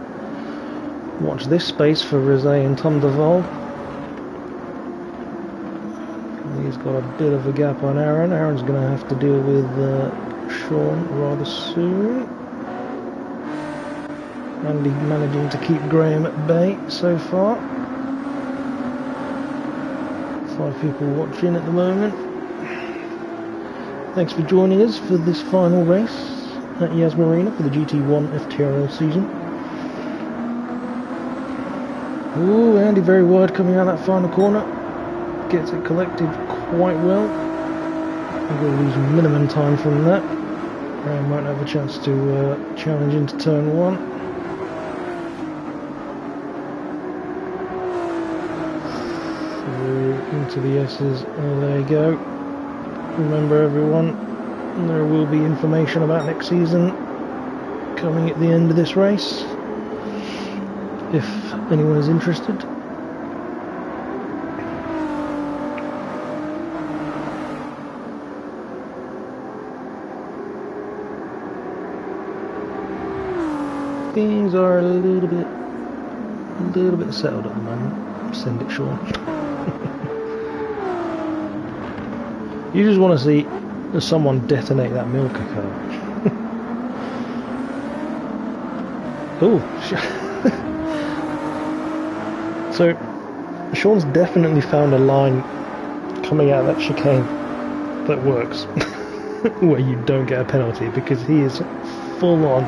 watch this space for Rosé and Tom Duval. He's got a bit of a gap on Aaron. Aaron's going to have to deal with Sean rather soon. Andy managing to keep Graham at bay so far. 5 people watching at the moment. Thanks for joining us for this final race at Yas Marina for the GT1 FTRL season. Ooh, Andy very wide coming out that final corner. Gets it collected quite well. We're going to lose minimum time from that. Graham won't have a chance to challenge into turn 1. Through into the S's. Oh, there you go. Remember everyone, there will be information about next season coming at the end of this race, if anyone is interested. Things are a little bit settled at the moment. Send it, Sean. You just want to see someone detonate that milker car. Oh, so Sean's definitely found a line coming out of that chicane that works, where you don't get a penalty, because he is full on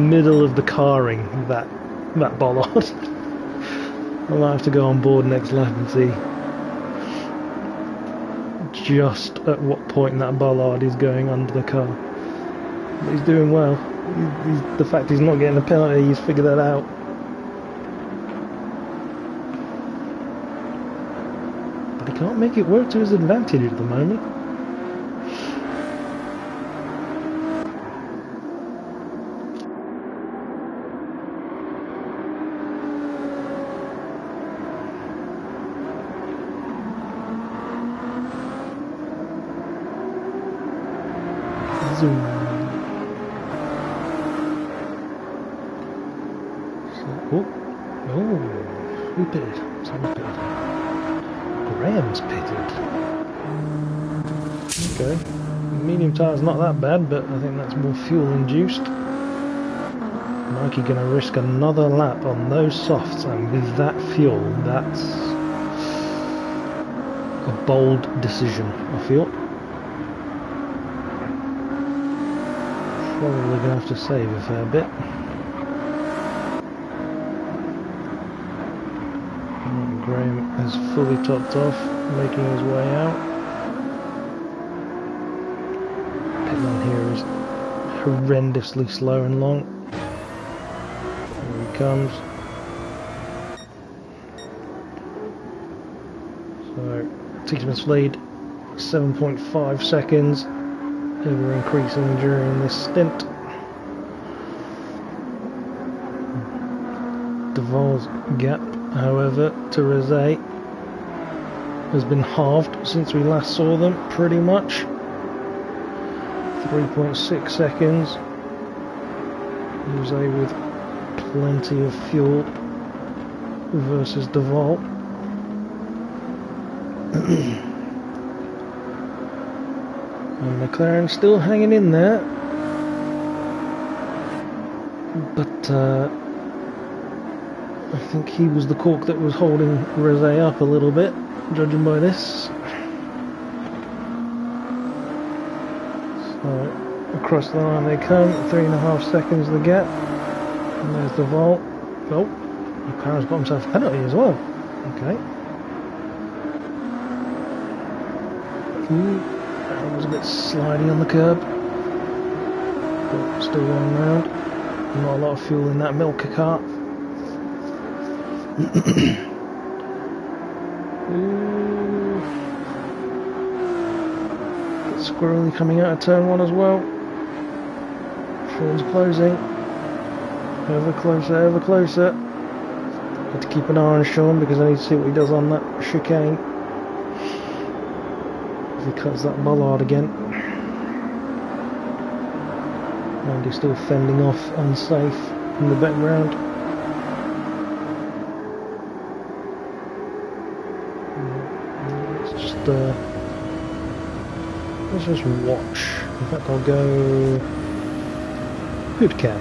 middle of the carring that bollard. I might have to go on board next lap and see just at what point that bollard is going under the car. But he's doing well. The fact he's not getting a penalty, he's figured that out. But he can't make it work to his advantage at the moment. Zoom. So, who pitted? Someone pitted. Graham's pitted. Okay. Medium tire's not that bad, but I think that's more fuel induced. Mikey gonna risk another lap on those softs, and with that fuel, that's a bold decision, I feel. Probably going to have to save a fair bit. Graham is fully topped off, making his way out. Pitman here is horrendously slow and long. Here he comes. So, T-Smith's lead, 7.5 seconds. Ever increasing during this stint. Duval's gap, however, to Rosé has been halved since we last saw them, pretty much. 3.6 seconds. Rosé with plenty of fuel versus Duval. And McLaren still hanging in there, I think he was the cork that was holding Rd8 up a little bit, judging by this. So, across the line they come, 3.5 seconds the gap. And there's the vault. Oh, McLaren's got himself a penalty as well. Okay. That was a bit slidey on the curb. But still going round. Not a lot of fuel in that milker cart. Bit squirrely coming out of turn 1 as well. Sean's closing. Ever closer, ever closer. Got to keep an eye on Sean because I need to see what he does on that chicane. If he cuts that bollard again. And he's still fending off unsafe in the background. Let's just watch. In fact, I'll go hood cam.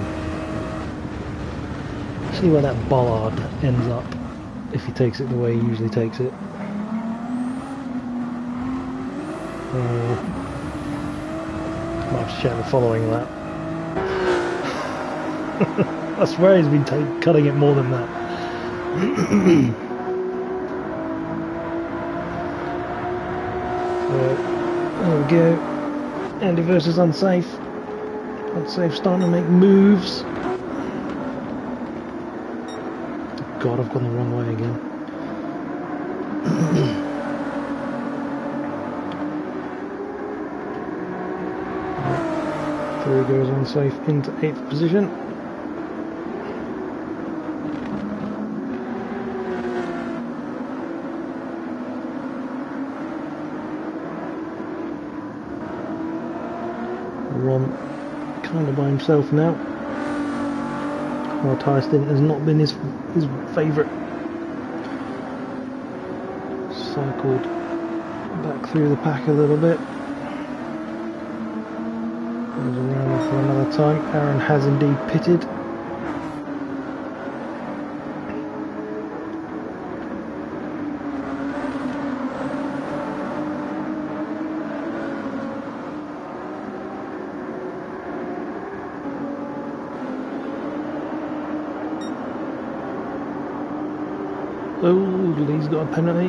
See where that bollard ends up if he takes it the way he usually takes it. Might have to check the following lap. I swear he's been cutting it more than that. So, there we go. Andy versus Unsafe. Unsafe starting to make moves. God, I've gone the wrong way again. Through goes Unsafe into 8th position. Ron kind of by himself now. Well, tyre stint has not been his favourite. Cycled back through the pack a little bit. Goes around for another time. Aaron has indeed pitted. Oh, Lee's got a penalty.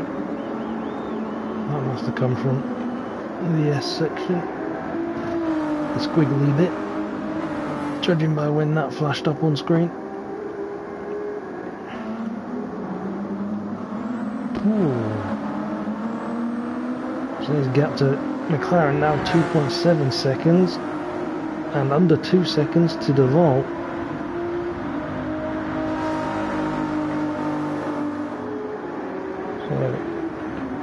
That must have come from the S section. The squiggly bit. Judging by when that flashed up on screen. Ooh. So there's a gap to McLaren now, 2.7 seconds. And under 2 seconds to Duval.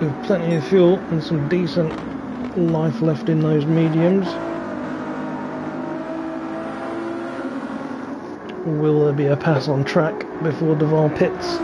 With plenty of fuel and some decent life left in those mediums. Will there be a pass on track before Duval pits?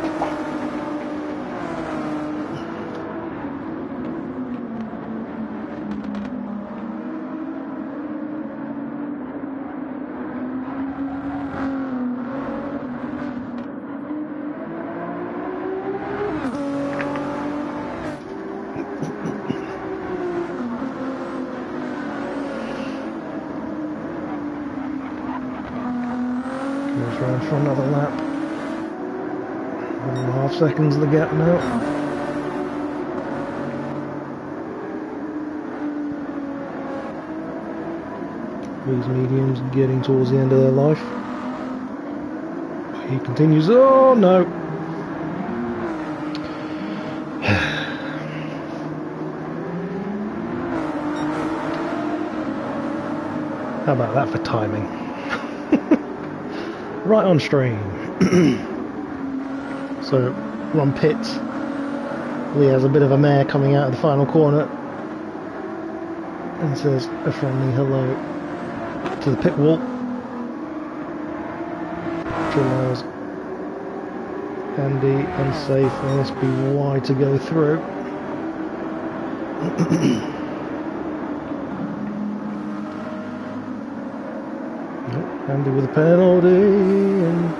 Round for another lap. 1.5 seconds the gap now. These mediums getting towards the end of their life. He continues. Oh no! How about that for timing? Right on stream. So Ron pits. Lee has a bit of a mare coming out of the final corner and says a friendly hello to the pit wall, which allows Andy Unsafe and SBY to go through. Andy with a penalty, and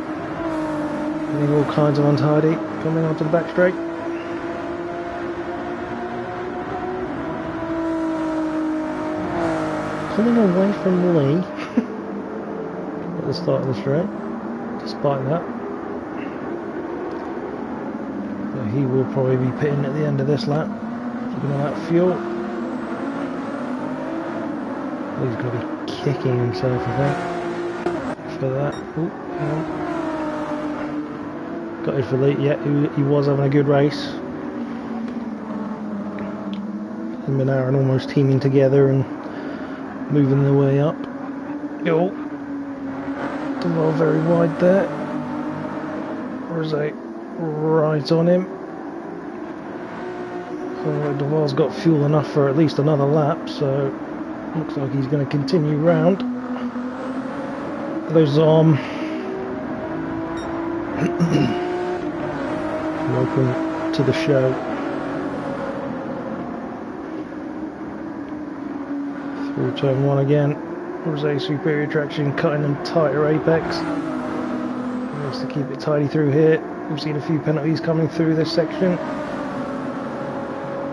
Getting all kinds of untidy, coming onto the back straight. Pulling away from Lee at the start of the straight, despite that. But he will probably be pitting at the end of this lap, keeping all that fuel. He's going to be kicking himself, I think, for that. Ooh, hang on. Got it for Lee. Yeah, he was having a good race. Him and Aaron almost teaming together and moving their way up. Yo, Duval very wide there. Rd8 right on him. So Duval's got fuel enough for at least another lap, so looks like he's going to continue round. Those welcome to the show. Through turn 1 again. Rd8 superior traction, cutting them tighter apex. Needs to keep it tidy through here. We've seen a few penalties coming through this section.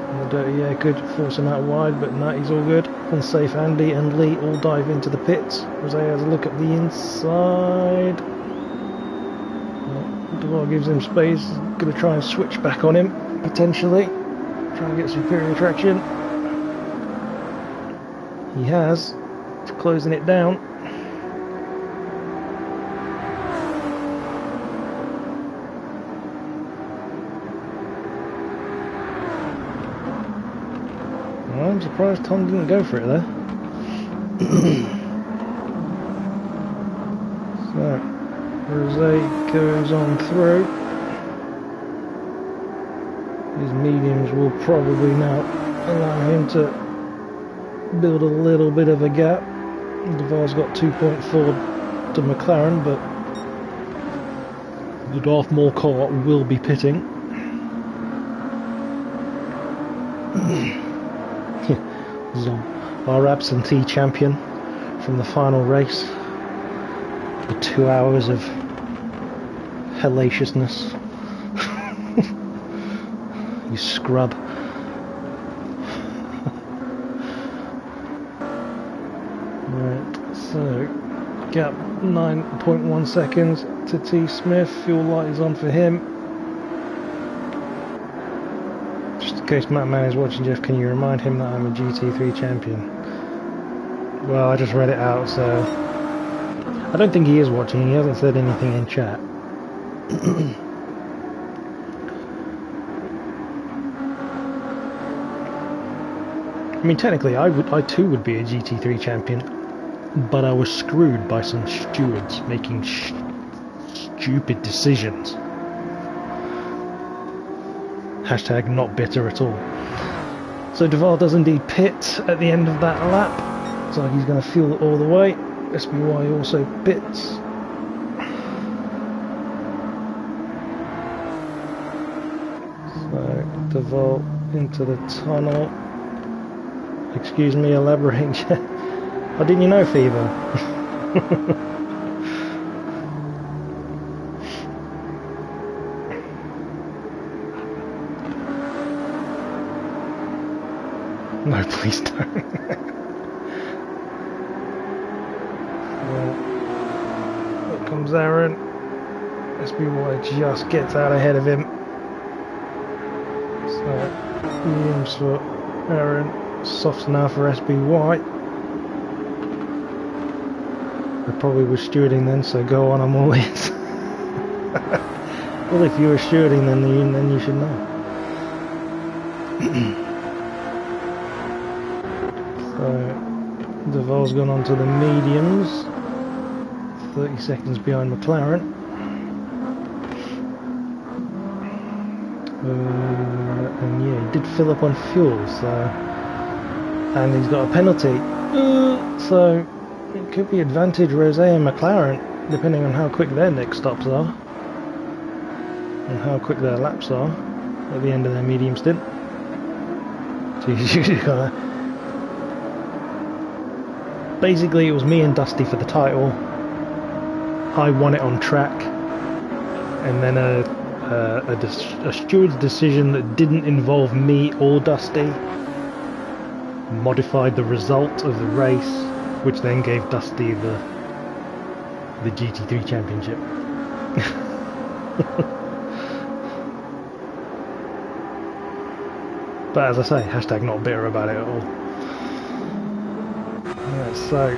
And the dirty air could force him out wide, but no, he's all good. Unsafe Andy and Lee all dive into the pits. Rd8 has a look at the inside. Duval gives him space. Going to try and switch back on him, potentially. Try and get superior traction. He has. It's closing it down. Well, I'm surprised Tom didn't go for it there. So, Rd8 goes on through. His mediums will probably now allow him to build a little bit of a gap. Duval's got 2.4 to McLaren, but the Darth Maul car will be pitting. Our absentee champion from the final race. The 2 hours of hellaciousness. You scrub. Right, so gap 9.1 seconds to T Smith. Fuel light is on for him. Just in case Matt Mann is watching, Jeff, can you remind him that I'm a GT3 champion? Well, I just read it out, so I don't think he is watching. He hasn't said anything in chat. I mean, technically, I too would be a GT3 champion, but I was screwed by some stewards making stupid decisions. Hashtag not bitter at all. So Duval does indeed pit at the end of that lap. Looks like he's going to fuel it all the way. SBY also pits. So Duval into the tunnel. Excuse me, elaborate. Oh, didn't you know, Fever? No, please don't. Well, here comes Aaron. SBY just gets out ahead of him. So, mediums for Aaron. Softs now for SBY. I probably was stewarding then, so go on, I'm all ears. Well, if you were stewarding then you should know. So Duval's gone on to the mediums, 30 seconds behind McLaren. And yeah, he did fill up on fuel, so, and he's got a penalty, so it could be advantage Rosé and McLaren depending on how quick their next stops are and how quick their laps are at the end of their medium stint. So you gotta, basically it was me and Dusty for the title. I won it on track. and then a steward's decision that didn't involve me or Dusty modified the result of the race, which then gave Dusty the GT3 championship. But as I say, hashtag not bitter about it at all. Right, so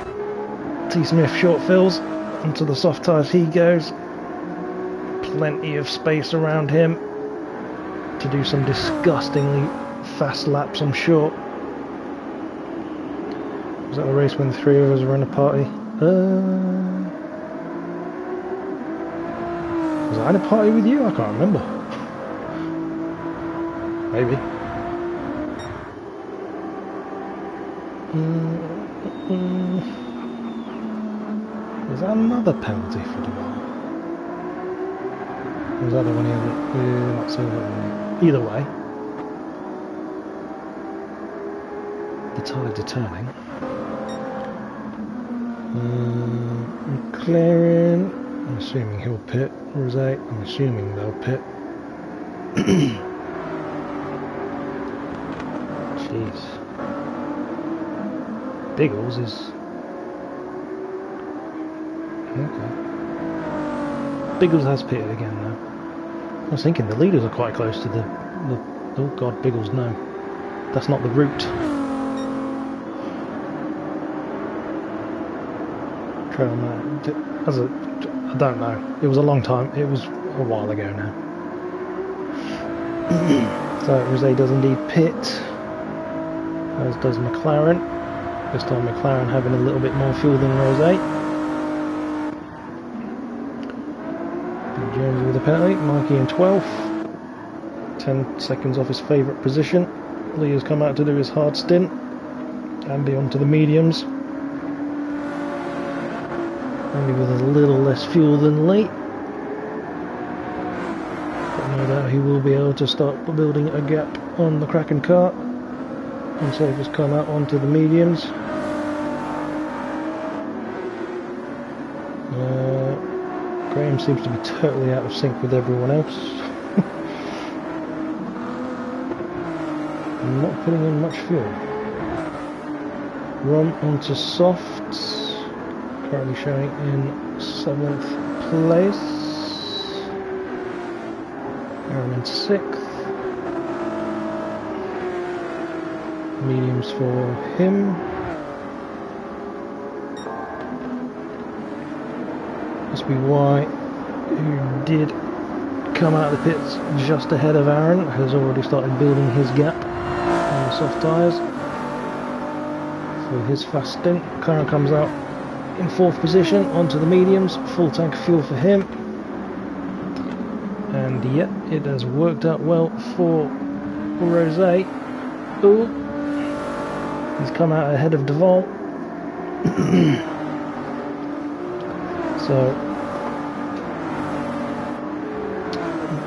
T. Smith short fills onto the soft tyres he goes. Plenty of space around him to do some disgustingly fast laps, I'm sure. Was that the race when the three of us were in a party? Was I in a party with you? I can't remember. Maybe. Was that another penalty for Duval? Or was that the one he hasn't? Not so good. Either way, the tides are turning. McLaren, I'm assuming he'll pit. Rd8, I'm assuming they'll pit. Jeez. Biggles is... Okay. Biggles has pitted again though. I was thinking the leaders are quite close to the oh god, Biggles, no. That's not the route. Trail now. I don't know. It was a long time. It was a while ago now. So Rd8 does indeed pit, as does McLaren. This time McLaren having a little bit more fuel than Rd8. Big James with a penalty. Mikey in 12th. 10 seconds off his favourite position. Lee has come out to do his hard stint. Andy onto the mediums. Andy with a little less fuel than Lee. But no doubt he will be able to start building a gap on the Kraken car. And so he's come out onto the mediums. Graham seems to be totally out of sync with everyone else. Not putting in much fuel. Rom onto softs. Currently showing in 7th place. Aaron in 6th. Mediums for him. Must be Y, who did come out of the pits just ahead of Aaron, has already started building his gap on the soft tyres for his fast stint. Karen comes out in 4th position onto the mediums, full tank of fuel for him. And yet it has worked out well for Rd8. Ooh. He's come out ahead of Duval. So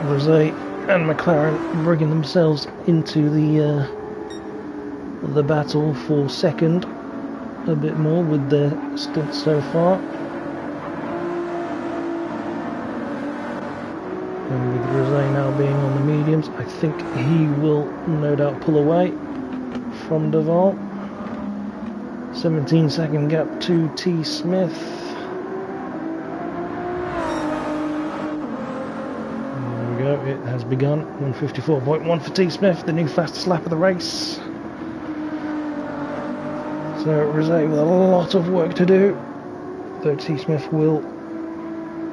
Rd8 and McLaren bringing themselves into the battle for second a bit more with their stints so far. And with Rd8 now being on the mediums, I think he will no doubt pull away from Duval. 17-second gap to T. Smith. There we go, it has begun. 154.1 for T. Smith, the new fastest lap of the race. So Rd8 with a lot of work to do, though T. Smith will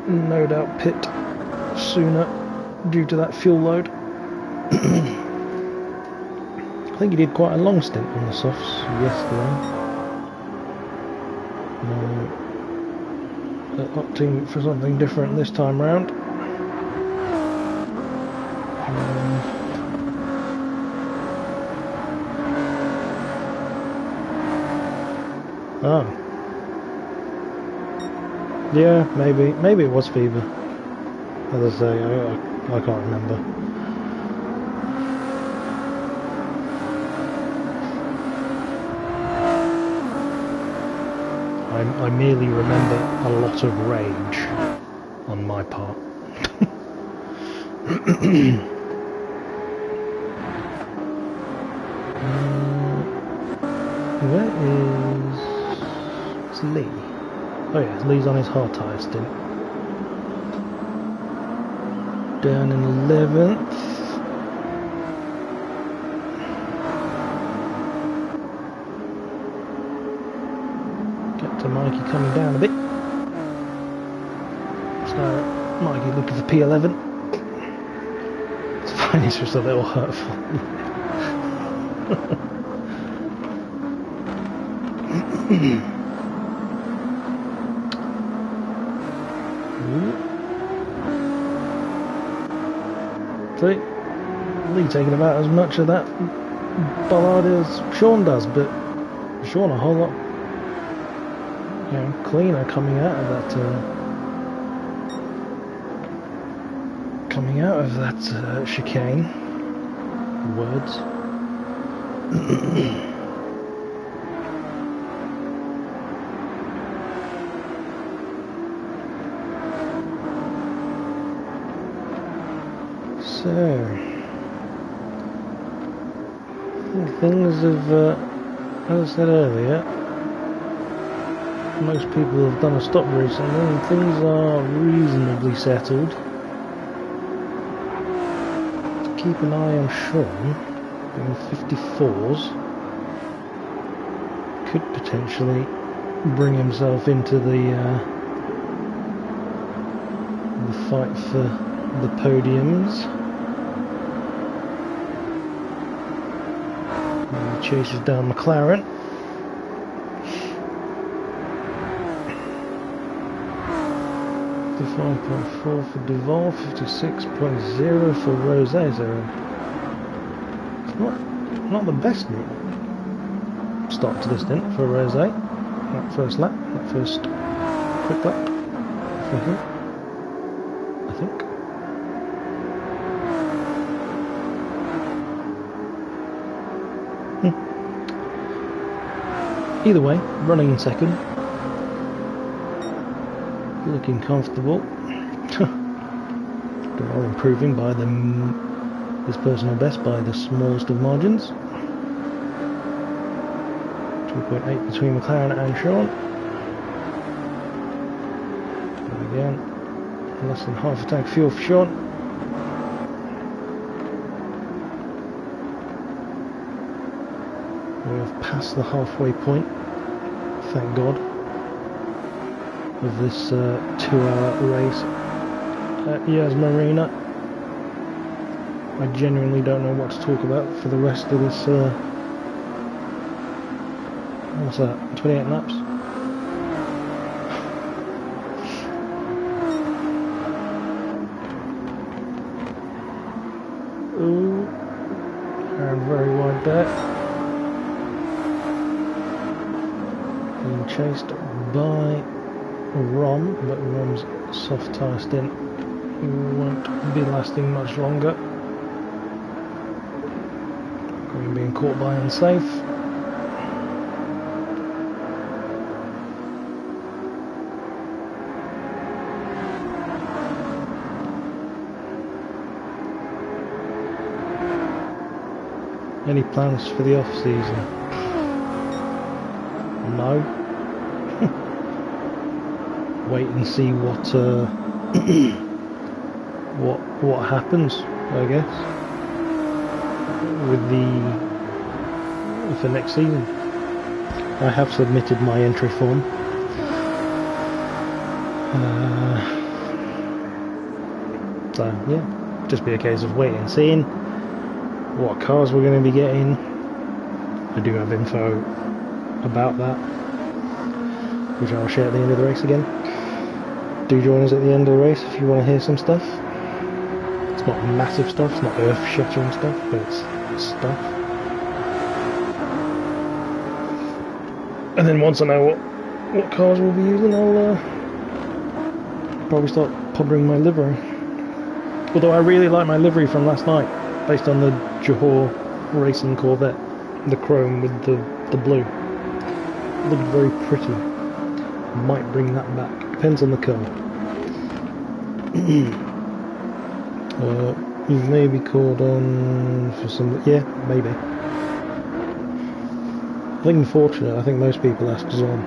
no doubt pit sooner due to that fuel load. I think he did quite a long stint on the softs yesterday. Opting for something different this time round. Oh. Yeah, maybe it was fever. As I say, I can't remember. I merely remember a lot of rage on my part. Where is... It's Lee. Oh yeah, Lee's on his hard tyre stint. Down in 11th. Get to Mikey coming down a bit. So Mikey looking for P11. It's fine, it's just a little hurtful. See, Lee taking about as much of that bollard as Sean does, but Sean a whole lot, you know, cleaner coming out of that chicane. Words. So, things have, as I said earlier, most people have done a stop recently and things are reasonably settled. Keep an eye on Sean, doing 54s, could potentially bring himself into the fight for the podiums. Chases down McLaren. $55.4 for Duval, 56.0 for Rosé. So it's not the best start to this stint for Rosé. That first lap, that first quick lap for him, I think. Either way, running in second, looking comfortable. Duval improving by his personal best by the smallest of margins. 2.8 between McLaren and Sean. And again, less than half a tank of fuel for Sean. We have passed the halfway point, thank God, of this 2-hour race at Yas Marina. I genuinely don't know what to talk about for the rest of this, what's that, 28 laps? Ooh, and very wide there. Being chased by Rom, but Rom's soft tyre stint won't be lasting much longer. Green being caught by unsafe. Any plans for the off season? No. Wait and see what happens, I guess, for next season. I have submitted my entry form. So yeah, just be a case of waiting and seeing what cars we're going to be getting. I do have info about that, which I'll share at the end of the race again. Do join us at the end of the race if you want to hear some stuff. It's not massive stuff, it's not earth-shattering stuff, but it's stuff. And then once I know what cars we'll be using, I'll probably start pondering my livery. Although I really like my livery from last night, based on the Johor Racing Corvette, the chrome with the blue. It looked very pretty. Might bring that back. Depends on the car. Maybe called on for some... Yeah, maybe. I think unfortunately, I think most people ask us on.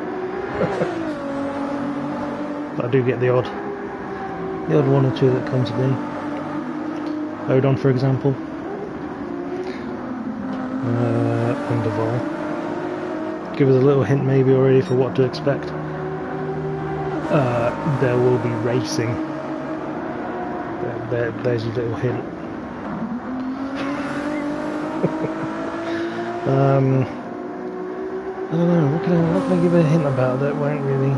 But I do get the odd one or two that come to me. Odon, for example. And Duval. Give us a little hint maybe already for what to expect. There will be racing. There's your little hint. I don't know, what can I give a hint about that won't really...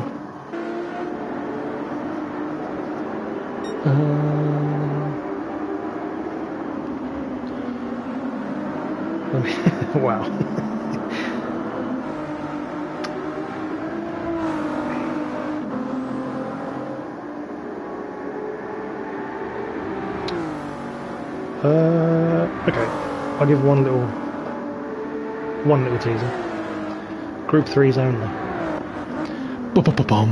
wow. Okay, I'll give one little teaser. Group 3s only. Ba-ba-ba-bum.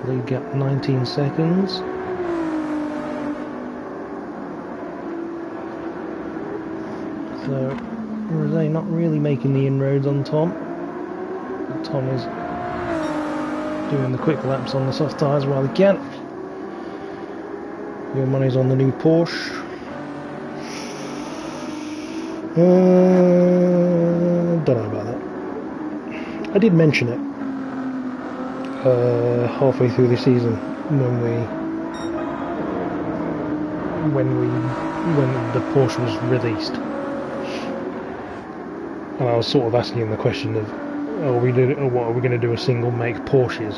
Lead gap 19 seconds. So, Rd8 not really making the inroads on Tom. Tom is doing the quick laps on the soft tyres while he can. Your money's on the new Porsche. Don't know about that. I did mention it halfway through the season when the Porsche was released, and I was sort of asking the question of, what are we going to do a single make Porsches?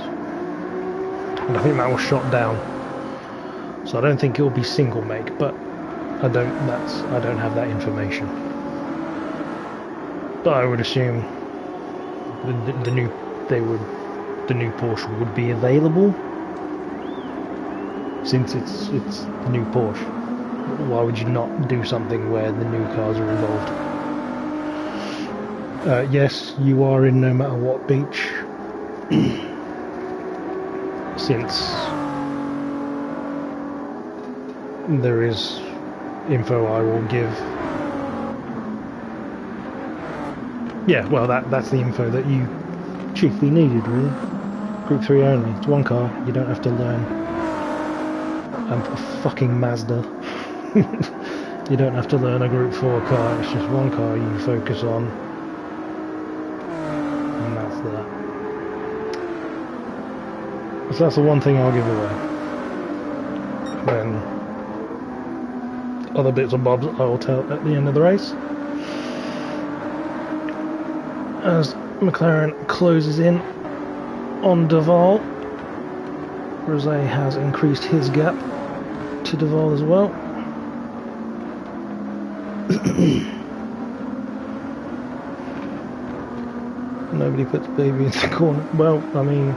And I think that was shot down. So I don't think it will be single make, but I don't have that information. But I would assume the new Porsche would be available, since it's the new Porsche. Why would you not do something where the new cars are involved? Yes, you are in no matter what beach, since there is info I will give. Yeah, well, that's the info that you chiefly needed, really. Group 3 only. It's one car. You don't have to learn. And a fucking Mazda. You don't have to learn a Group 4 car. It's just one car you focus on. And that's that. So that's the one thing I'll give away. Then other bits and bobs I will tell at the end of the race. As McLaren closes in on Duval, Rd8 has increased his gap to Duval as well. Nobody puts baby in the corner. Well, I mean,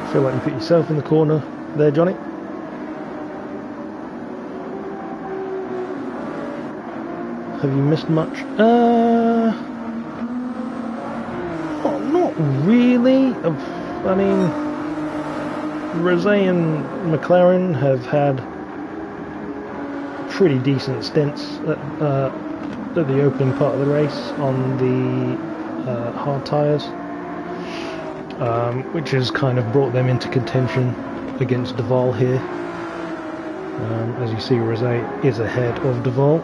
I feel like you put yourself in the corner there, Johnny. Have you missed much? Not really. I mean, Rd8 and McLaren have had pretty decent stints at the opening part of the race on the hard tyres, which has kind of brought them into contention against Duval here. As you see, Rd8 is ahead of Duval.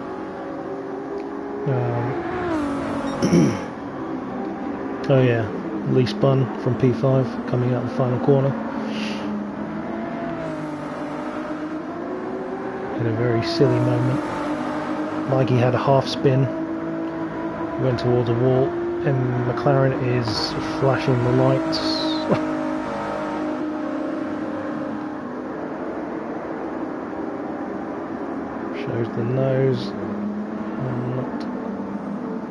Oh yeah, Lee spun from P5 coming out the final corner in a very silly moment. Mikey had a half spin, went towards a wall, and McLaren is flashing the lights. Shows the nose. Not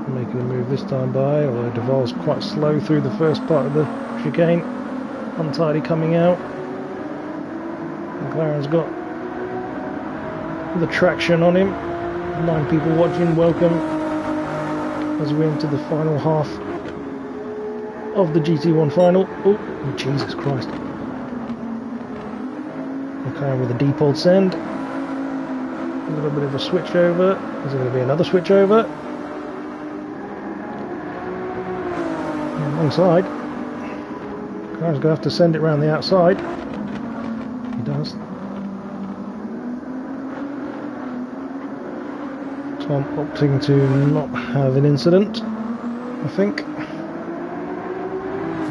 making a move this time by, although Duval's quite slow through the first part of the chicane. Untidy coming out. McLaren's got the traction on him. 9 people watching, welcome as we enter the final half of the GT1 final. Oh, Jesus Christ. Okay, with a deep old send. A little bit of a switch over. Is there going to be another switch over? Wrong side. Car's going to have to send it around the outside. He does. Tom opting to not have an incident, I think.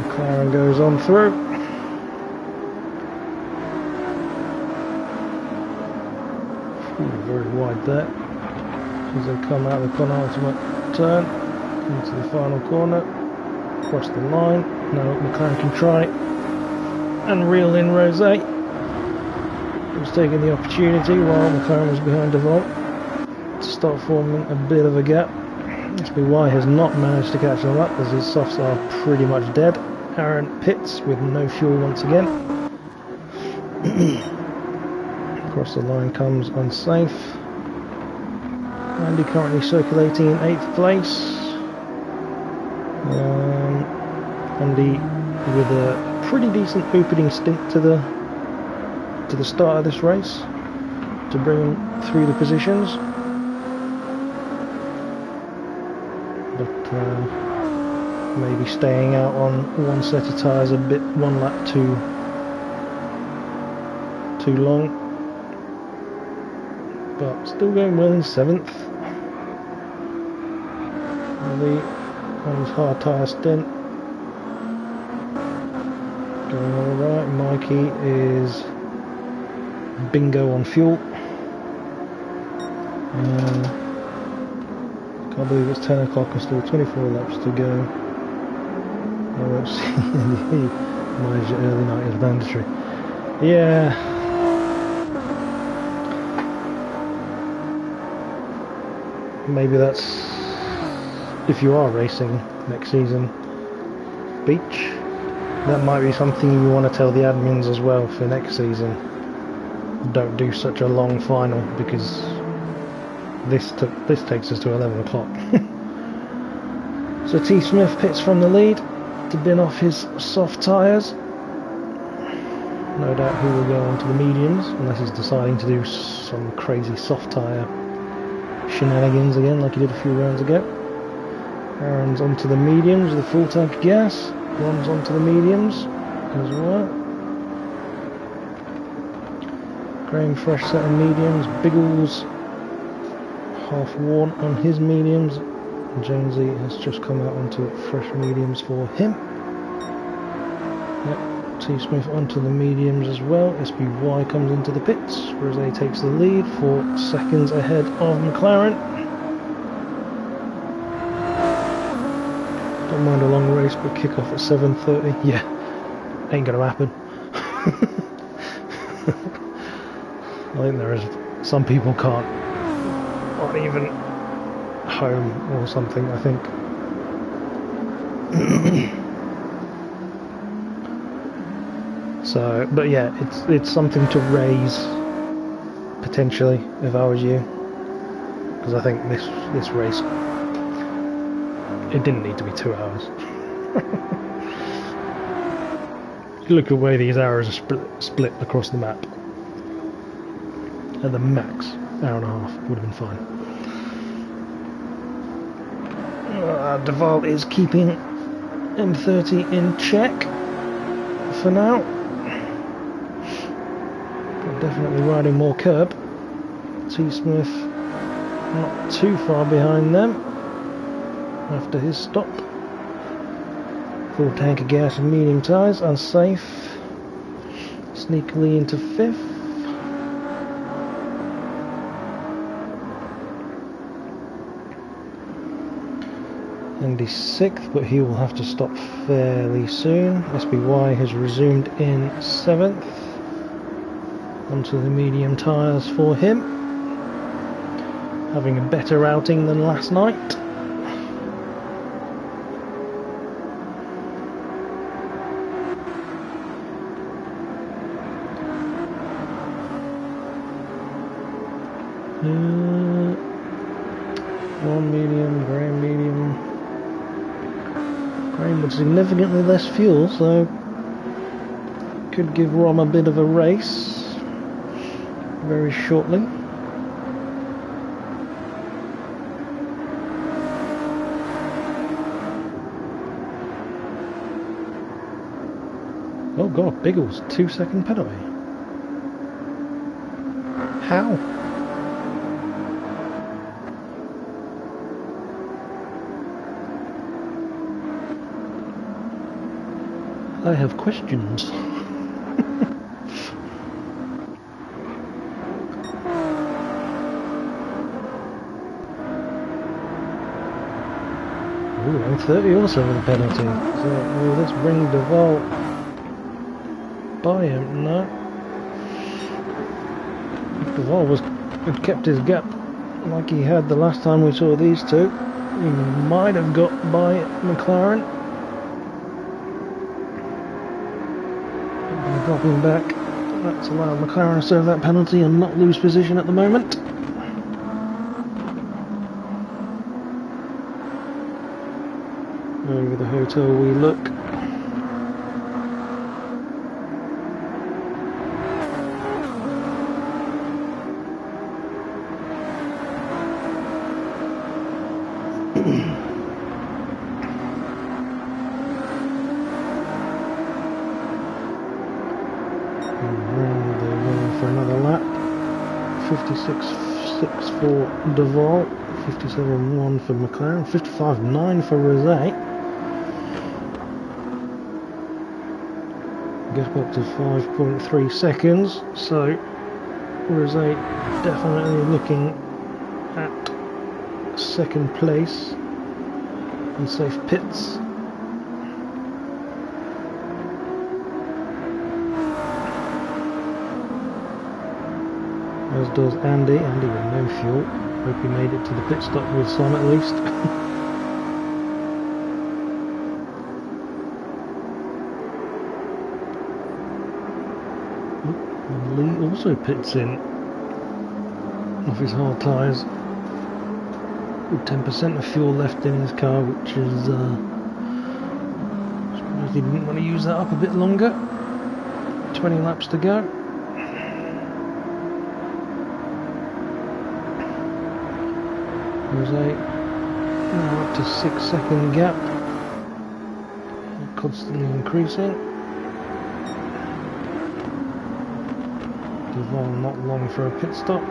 McLaren goes on through. Ooh, very wide there. As they come out of the penultimate turn into the final corner. Across the line. Now McLaren can try and reel in Rd8. He was taking the opportunity while McLaren was behind the vault to start forming a bit of a gap. SBY has not managed to catch them up as his softs are pretty much dead. Aaron pits with no fuel once again. Across the line comes unsafe. Andy currently circulating in 8th place. Andy with a pretty decent opening stint to the start of this race to bring him through the positions, but maybe staying out on one set of tyres a bit, one lap too long, but still going well in 7th. Andy on his hard tyre stint. Going alright. Mikey is bingo on fuel. Can't believe it's 10 o'clock and still 24 laps to go. I won't see any early night is mandatory. Yeah. Maybe that's if you are racing next season. Beach. That might be something you want to tell the admins as well for next season. Don't do such a long final because this takes us to 11 o'clock. So T. Smith pits from the lead to bin off his soft tyres. No doubt he will go on to the mediums unless he's deciding to do some crazy soft tyre shenanigans again like he did a few rounds ago. Aaron's onto the mediums with a full tank of gas. Ron's onto the mediums as well. Graham fresh set of mediums. Biggles half worn on his mediums. Jonesy has just come out onto fresh mediums for him. Yep, T. Smith onto the mediums as well. SBY comes into the pits. Rosé takes the lead, 4 seconds ahead of McLaren. Don't mind a long race, but kick off at 7:30. Yeah, ain't gonna happen. I think there is some people aren't even home or something, I think. So, but yeah, it's something to raise potentially if I was you, because I think this race, it didn't need to be 2 hours. Look at the way these hours are split across the map. At the max, hour and a half would have been fine. Duval is keeping M30 in check for now. But definitely riding more curb. T. Smith not too far behind them after his stop. Full tank of gas and medium tyres, unsafe. Sneakily into 5th. Andy's 6th, but he will have to stop fairly soon. SBY has resumed in 7th. Onto the medium tyres for him. Having a better outing than last night. One medium, Graham medium. Graham with significantly less fuel, so could give Rom a bit of a race very shortly. Oh god, Biggles, 2-second penalty. How? I have questions. Ooh, and 30 also with a penalty. So will this bring Duval by him? No. If Duval had kept his gap like he had the last time we saw these two, he might have got by McLaren. Dropping back, that's allowed McLaren to serve that penalty and not lose position at the moment. Over the hotel we look. For another lap. 56.6 for Duval, 57.1 for McLaren, 55.9 for Rd8. Get up to 5.3 seconds, so Rd8 definitely looking at second place and safe pits. As does Andy with no fuel. Hope he made it to the pit stop with some at least. Lee also pits in off his hard tyres with 10% of fuel left in his car, which is I suppose he didn't want to use that up a bit longer. 20 laps to go. Rd8 now up to 6-second gap, constantly increasing. Duval not long for a pit stop.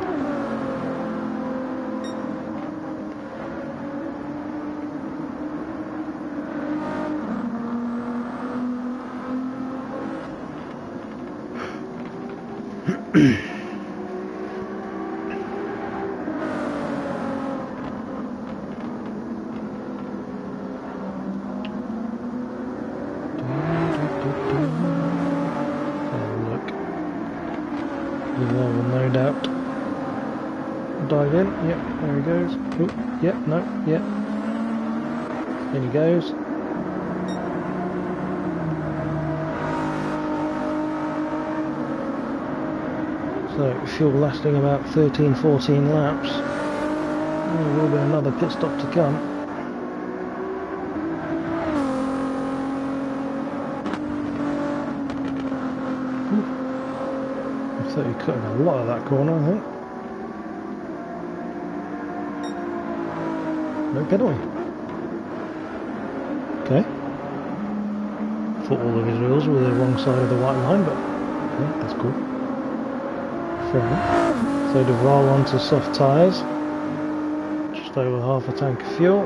Duval will no doubt dive in. Yep, there he goes. Oh, yep, no, yep. In he goes. So fuel lasting about 13-14 laps. There will be another pit stop to come. I thought he cut in a lot of that corner, I think. No penalty. Okay. Thought all of his wheels were the wrong side of the white line, but okay, that's cool. Fair enough. So Duval onto soft tyres. Just over half a tank of fuel.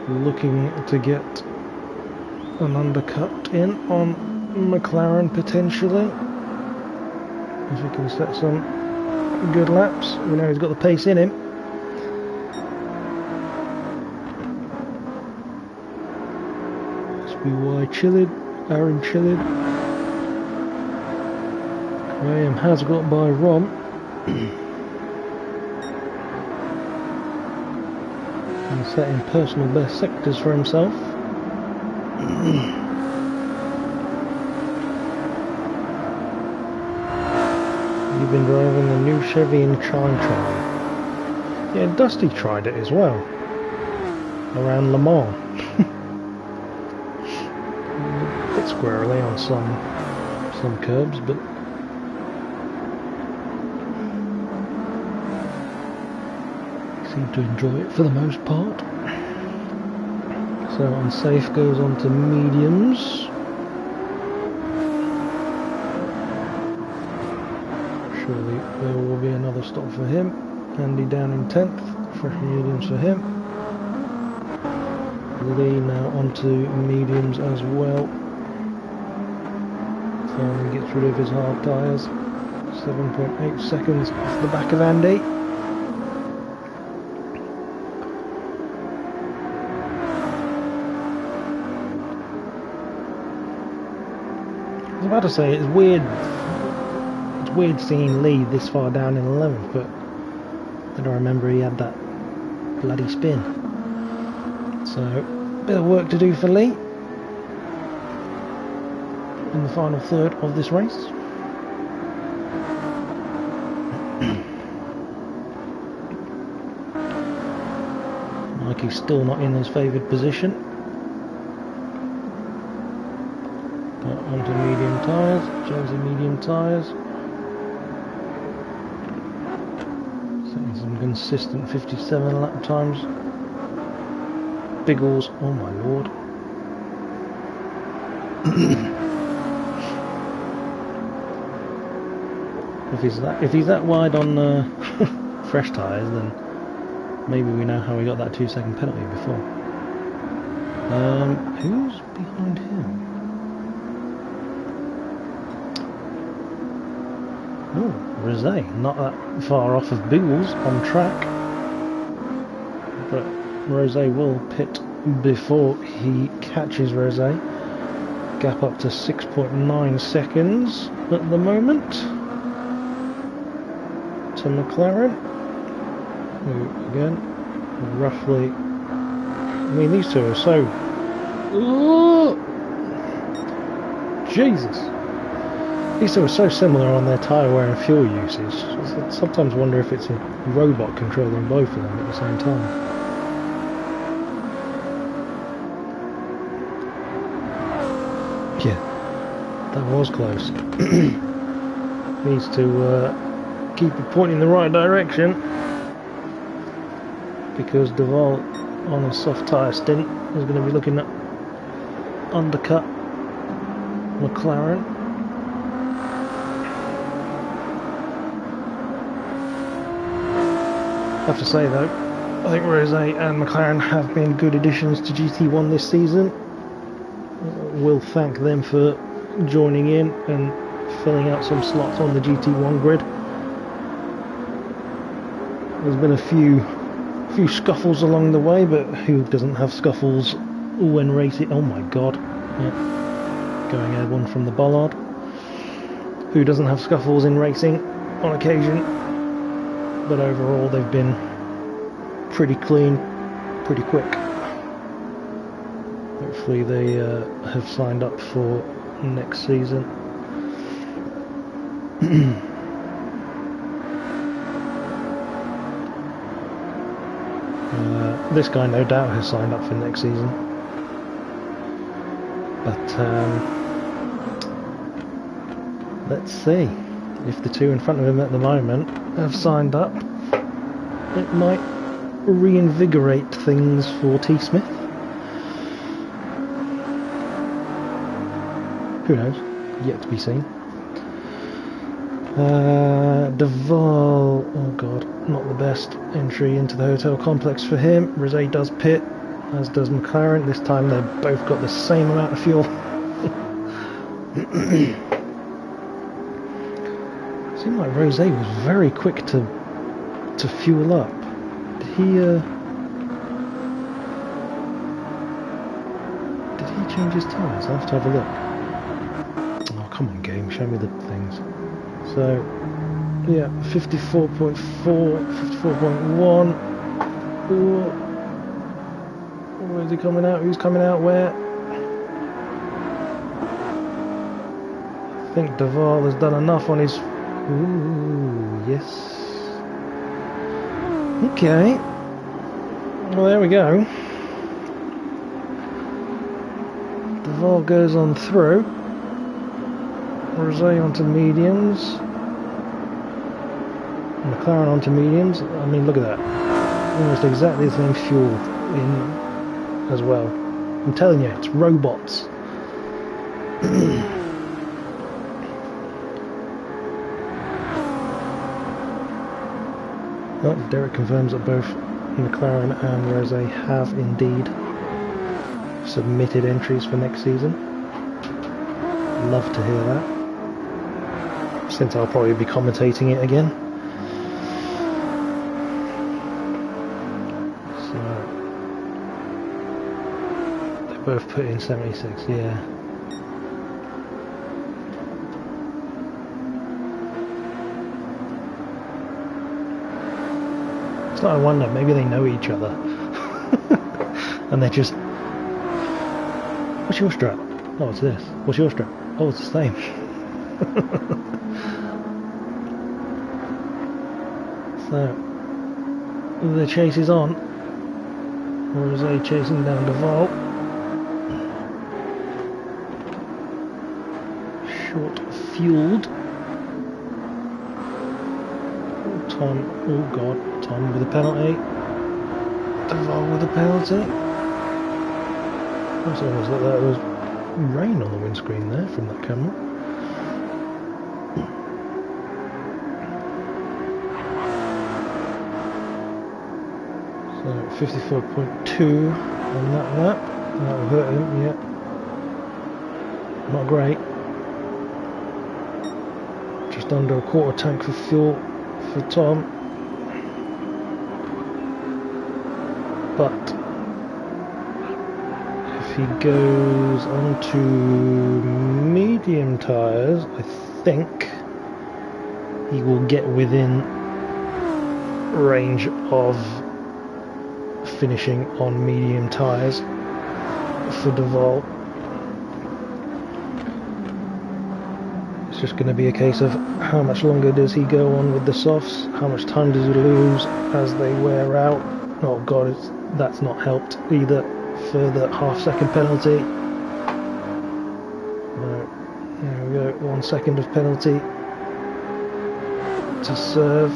Looking to get an undercut in on McLaren potentially, if he can set some good laps. We know he's got the pace in him. SBY Chillid, Aaron Chillid. Graham has got by Rom. And setting personal best sectors for himself. been driving the new Chevy in Chime. Yeah, Dusty tried it as well. Around Le Mans. A bit squirrely on some curbs, but seem to enjoy it for the most part. So unsafe goes on to mediums. Surely there will be another stop for him. Andy down in 10th, fresh mediums for him. Lee now onto mediums as well. Finally gets rid of his hard tyres. 7.8 seconds off the back of Andy. I was about to say it's weird seeing Lee this far down in 11th, but then I remember he had that bloody spin. So, a bit of work to do for Lee in the final third of this race. Mikey's still not in his favoured position. Got onto medium tyres, Jonesy medium tyres. Setting some consistent 57 lap times. Biggles, oh my lord. If he's that wide on fresh tyres, then maybe we know how we got that 2-second penalty before. Who's behind him? Oh, Rosé, not that far off of Biggles on track, but Rosé will pit before he catches Rosé. Gap up to 6.9 seconds at the moment to McLaren, who again roughly, I mean these two are so, Jesus, these two are so similar on their tyre wear and fuel usage. I sometimes wonder if it's a robot controlling both of them at the same time. Yeah, that was close. Needs to keep it pointing in the right direction, because Duval on a soft tyre stint is going to be looking at undercut McLaren. I have to say though, I think Rosé and McLaren have been good additions to GT1 this season. We'll thank them for joining in and filling out some slots on the GT1 grid. There's been a few scuffles along the way, but who doesn't have scuffles when racing? Oh my god, yeah. Going airborne from the bollard. Who doesn't have scuffles in racing on occasion? But overall they've been pretty clean, pretty quick. Hopefully they have signed up for next season. This guy no doubt has signed up for next season. But let's see. If the two in front of him at the moment have signed up, it might reinvigorate things for T. Smith. Who knows? Yet to be seen. Duval, oh god, not the best entry into the hotel complex for him. Rosé does pit, as does McLaren. This time they've both got the same amount of fuel. Seemed like Rosé was very quick to fuel up. Did he change his tyres? I'll have to have a look. Oh, come on game, show me the things. So, yeah, 54.4, 54.1. Where is he coming out? Who's coming out where? I think Duval has done enough on his Ooh, yes. Okay. Well, there we go. Duval goes on through. Rosé onto mediums. McLaren onto mediums. I mean, look at that. Almost exactly the same fuel in as well. I'm telling you, it's robots. Oh, Derek confirms that both McLaren and Rosé have indeed submitted entries for next season. Love to hear that, since I'll probably be commentating it again. So they both put in 76, yeah. So I wonder, maybe they know each other. And they're just... What's your strap? Oh, it's this. What's your strap? Oh, it's the same. So, the chase is on. Rosé chasing down Duval. Short fueled. Tom, oh god, Tom with a penalty. Duval with a penalty. It's almost like there was rain on the windscreen there from that camera. So 54.2 on that lap. That'll hurt him, yeah. Not great. Just under a quarter tank for fuel for Tom. But if he goes onto medium tyres, I think he will get within range of finishing on medium tyres for Duval. It's just going to be a case of how much longer does he go on with the softs, how much time does he lose as they wear out. Oh god, that's not helped either. Further half-second penalty. No, there we go, 1 second of penalty to serve.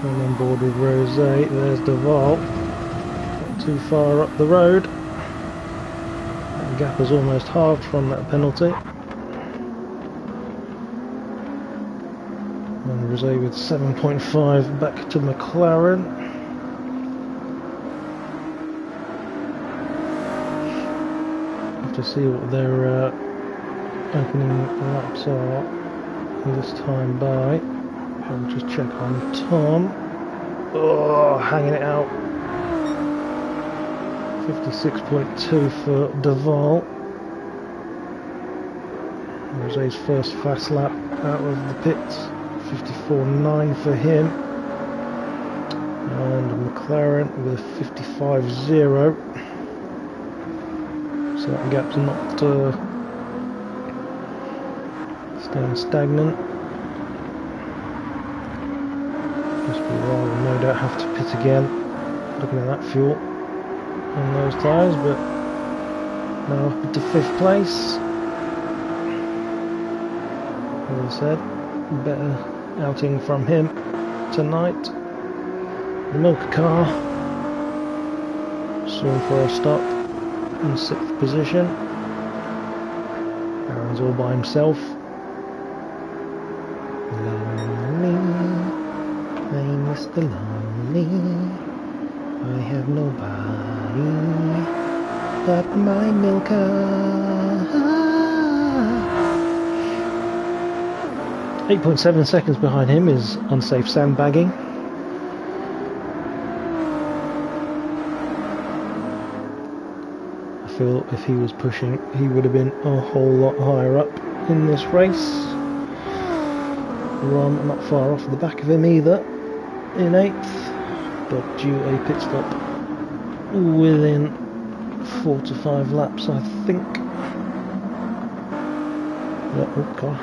And on board with Rosé, there's Duval. Not too far up the road. That gap is almost halved from that penalty. And Rosé with 7.5 back to McLaren. Have to see what their opening laps are this time by. I'll just check on Tom. Oh, hanging it out. 56.2 for Duval. Rosé's first fast lap out of the pits. 54.9 for him. And McLaren with 55.0. So that gap's not staying stagnant. Well, we'll no doubt have to pit again, looking at that fuel on those tyres, but now up to 5th place. As I said, better outing from him tonight. The milk car, soon for a stop in 6th position. Aaron's all by himself. I'm Mr. Lonely, I have nobody but my milker. 8.7 seconds behind him is unsafe sandbagging. I feel if he was pushing, he would have been a whole lot higher up in this race. Ron not far off the back of him either. In 8th, but due a pit stop within 4 to 5 laps, I think. Oh god,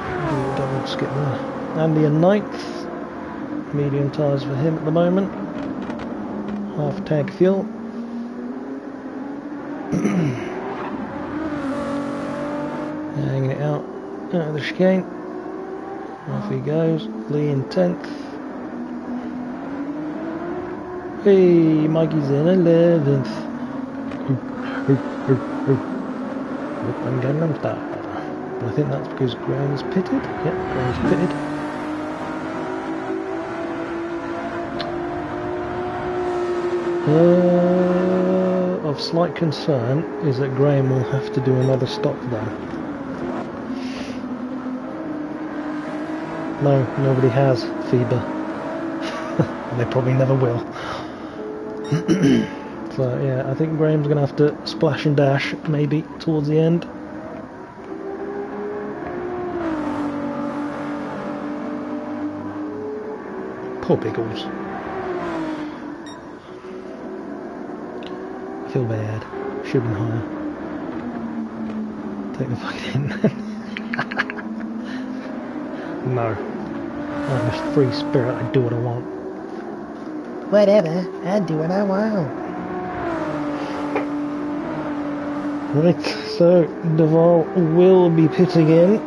double skip there. Andy in 9th, medium tyres for him at the moment, half tank fuel. Hanging it out of the chicane. Off he goes. Lee in 10th. Hey, Mikey's in 11th. I'm getting them started. I think that's because Graham's pitted. Yep, Graham's pitted. Of slight concern is that Graham will have to do another stop though. No, nobody has fever. They probably never will. So yeah, I think Graham's going to have to splash and dash maybe towards the end. Poor Pickles. I feel bad. Should have been higher. Take the fucking hint. No. I'm a free spirit, I do what I want. Whatever, I do what I want. Right, so Duval will be pitting in.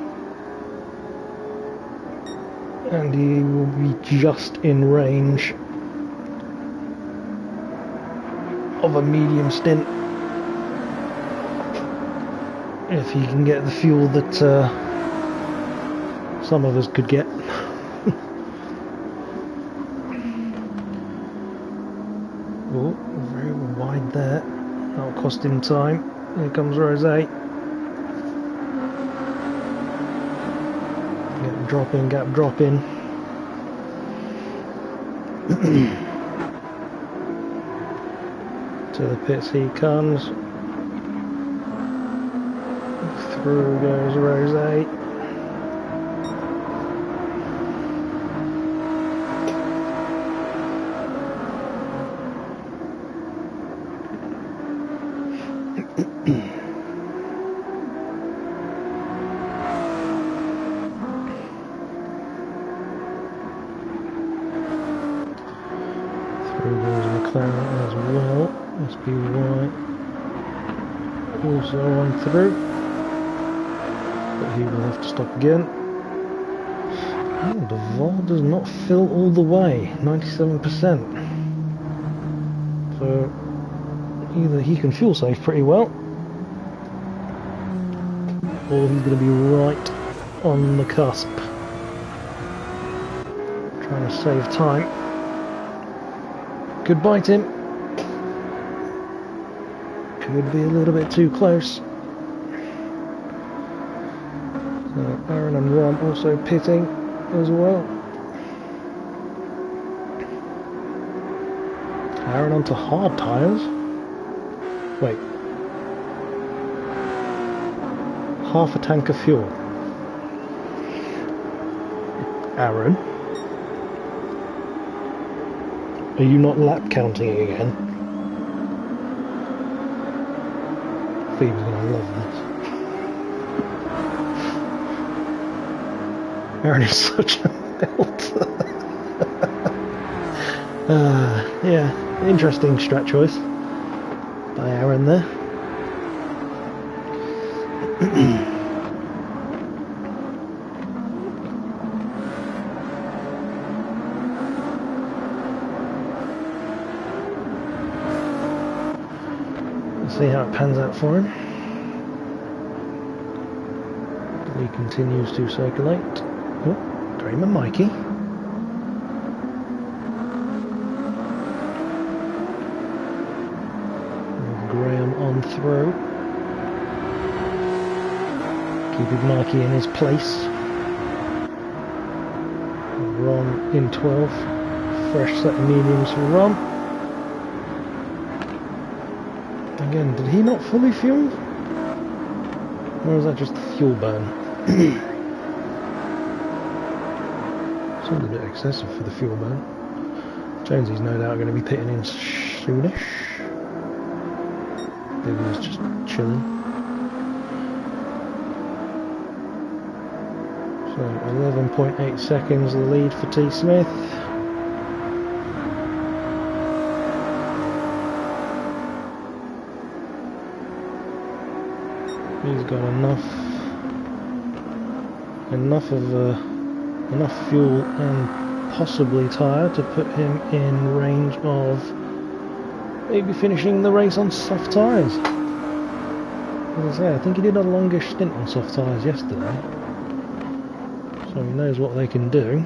And he will be just in range of a medium stint. If he can get the fuel that some of us could get. Oh, very wide there. That'll cost him time. Here comes Rd8. Gap drop in, gap drop in. To the pits he comes. Through goes Rd8. Through goes McLaren as well. SPY also on through, but he will have to stop again. Oh, the Vol does not fill all the way, 97%. So either he can fuel save pretty well, or he's going to be right on the cusp, trying to save time. Could bite him. Could be a little bit too close. So Aaron and Ron also pitting as well. Aaron onto hard tyres. Wait. Half a tank of fuel. Aaron? Are you not lap counting again? Phoebe's gonna love this. Aaron is such a melt. Yeah, interesting strat choice by Aaron there. See how it pans out for him. He continues to circulate. Oh, Graham and Mikey. Graham on through. Keeping Mikey in his place. Ron in 12th. Fresh set of mediums for Ron. Again, did he not fully fuel? Or was that just the fuel burn? Seemed a bit excessive for the fuel burn. Jonesy's no doubt going to be pitting in soonish. Biggles just chilling. So 11.8 seconds the lead for T. Smith. He's got enough fuel and possibly tyre to put him in range of maybe finishing the race on soft tyres. As I say, I think he did a longish stint on soft tyres yesterday, so he knows what they can do.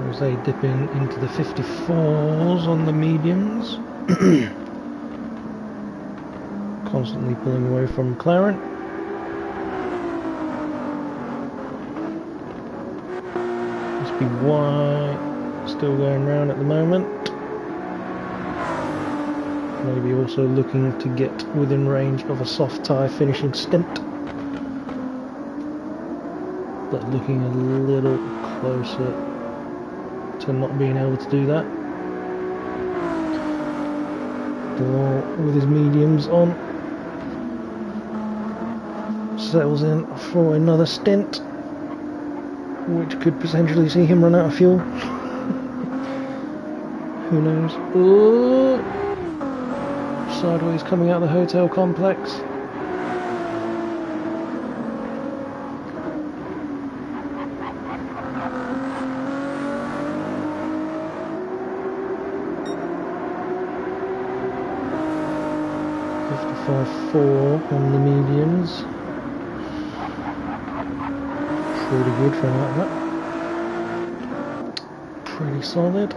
As they dip into the 54s on the mediums. Constantly pulling away from McLaren. Must be White still going round at the moment. Maybe also looking to get within range of a soft tyre finishing stint, but looking a little closer to not being able to do that. With his mediums on, settles in for another stint, which could potentially see him run out of fuel. Who knows? Ooh. Sideways coming out of the hotel complex. .4 on the mediums. Pretty good for like that. Pretty solid.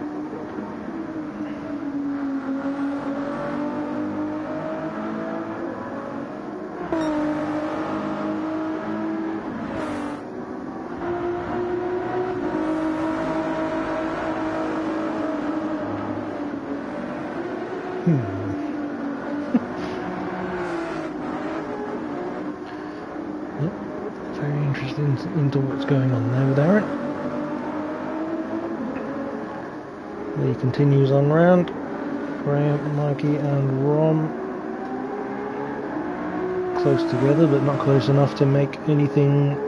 Very interested into what's going on there with Aaron. He continues on round. Graham, Mikey and Ron close together, but not close enough to make anything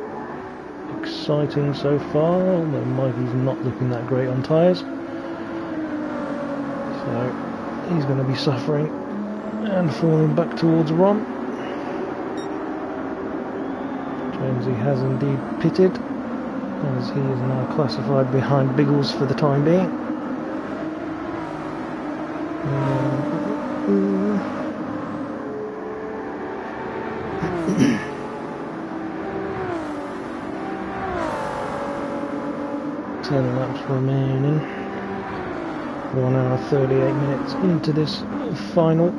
exciting so far, although Mikey's not looking that great on tyres. So he's going to be suffering and falling back towards Ron. Jonesy has indeed pitted, as he is now classified behind Biggles for the time being. Ten laps remaining. 1 hour 38 minutes into this final.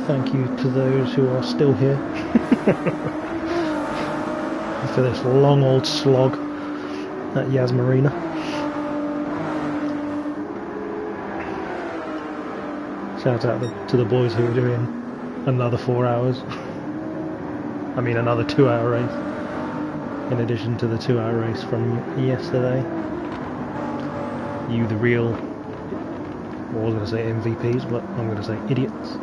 Thank you to those who are still here for this long old slog at Yas Marina. Shout out to the boys who are doing another 4 hours. I mean another 2 hour race, in addition to the 2 hour race from yesterday. You the real, well, I was going to say MVPs, but I'm going to say idiots.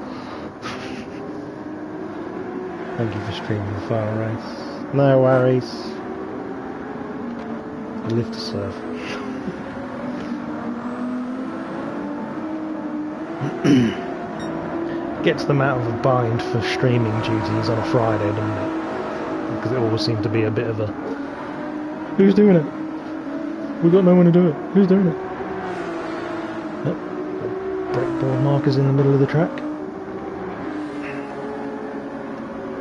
Thank you for streaming the final race. No worries. You live to serve. Gets them out of a bind for streaming duties on a Friday, doesn't it? Because it always seems to be a bit of a, who's doing it? We've got no one to do it. Who's doing it? Yep. Breakboard markers in the middle of the track.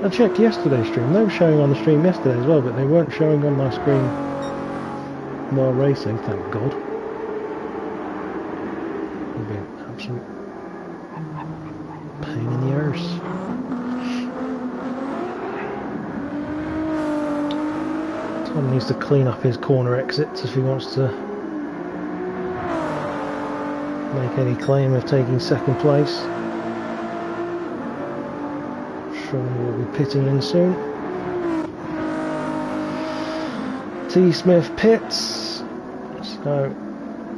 I checked yesterday's stream. They were showing on the stream yesterday as well, but they weren't showing on my screen while racing, thank God. It'd be an absolute pain in the arse. Tom needs to clean up his corner exits if he wants to make any claim of taking second place. Sean will be pitting in soon. T. Smith pits, so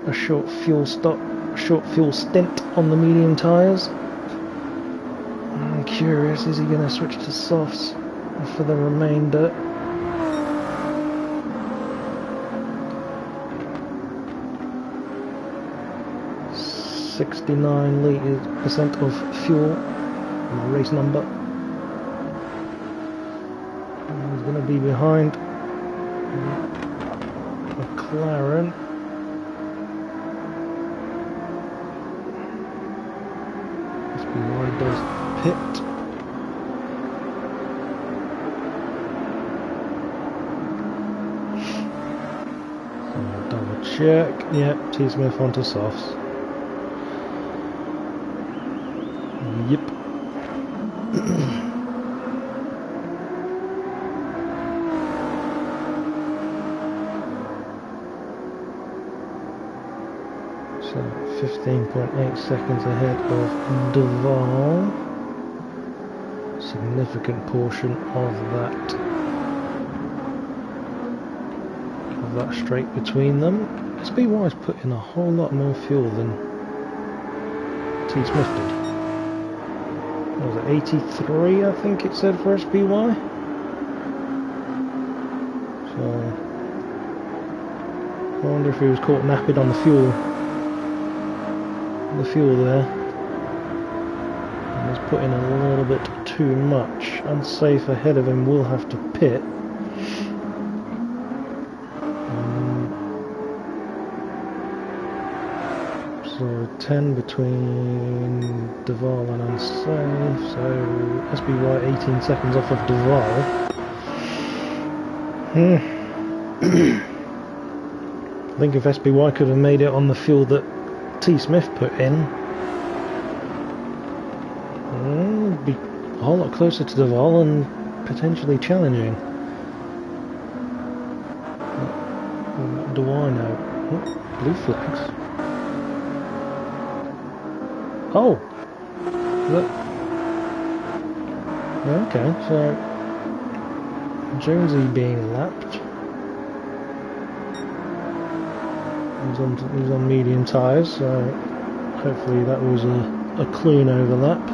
a short fuel stint on the medium tyres. I'm curious, is he going to switch to softs for the remainder? %69% of fuel, race number. He's going to be behind McLaren. SBY does pit. So double check. Yep, T. Smith onto softs. Yep. So 15.8 seconds ahead of Duval. Significant portion of that straight between them. SBY's put in a whole lot more fuel than T. Smith did. What was it, 83 I think it said for SBY? So I wonder if he was caught napping on the fuel there. And he's put in a little bit too much. Unsafe ahead of him will have to pit. So 10 between Duval and unsafe, so SBY 18 seconds off of Duval. I think if SBY could have made it on the fuel that T. Smith put in, it'd be a whole lot closer to Duval and potentially challenging. What do I know? Oh, blue flags. Oh! Look. Okay, so Jonesy being lapped. He's on medium tyres, so hopefully that was a clean overlap.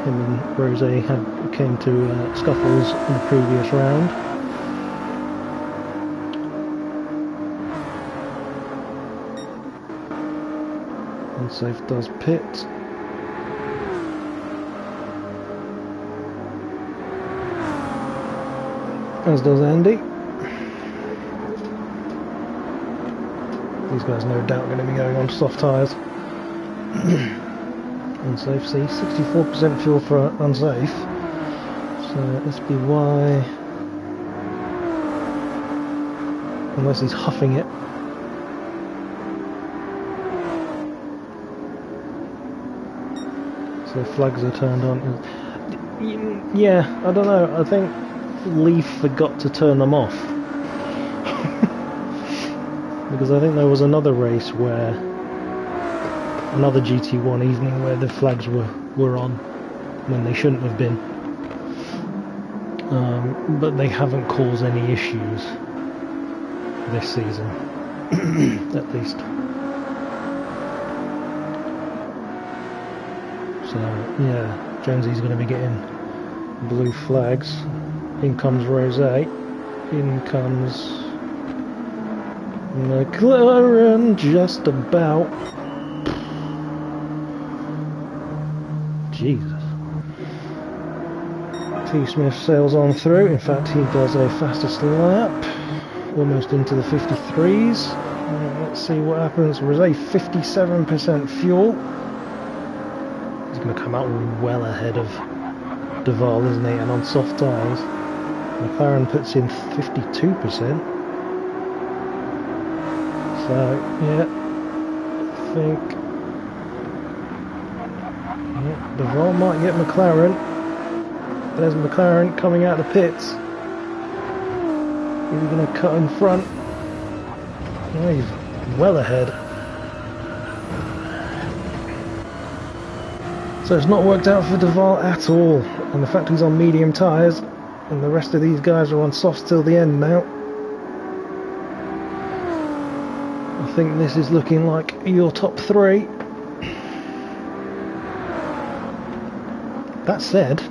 Him and Rd8 came to scuffles in the previous round. Unsafe does pit. As does Andy. These guys no doubt going to be going on soft tyres. Unsafe, see, 64% fuel for unsafe. So SBY, unless he's huffing it. So flags are turned on. Yeah, I don't know, I think Leaf forgot to turn them off. Because I think there was another race where, another GT1 evening where the flags were on when they shouldn't have been. But they haven't caused any issues this season, at least. So yeah, Jonesy's going to be getting blue flags. In comes Rd8. In comes McLaren, just about. Jesus. T. Smith sails on through. In fact, he does a fastest lap, almost into the 53s. Let's see what happens. Rd8 57% fuel. He's going to come out well ahead of Duval, isn't he? And on soft tyres, McLaren puts in 52%. So yeah, I think Duval might get McLaren. There's McLaren coming out of the pits. Is he going to cut in front? Oh, he's well ahead. So it's not worked out for Duval at all. And the fact he's on medium tyres And the rest of these guys are on softs till the end now. I think this is looking like your top three. That said,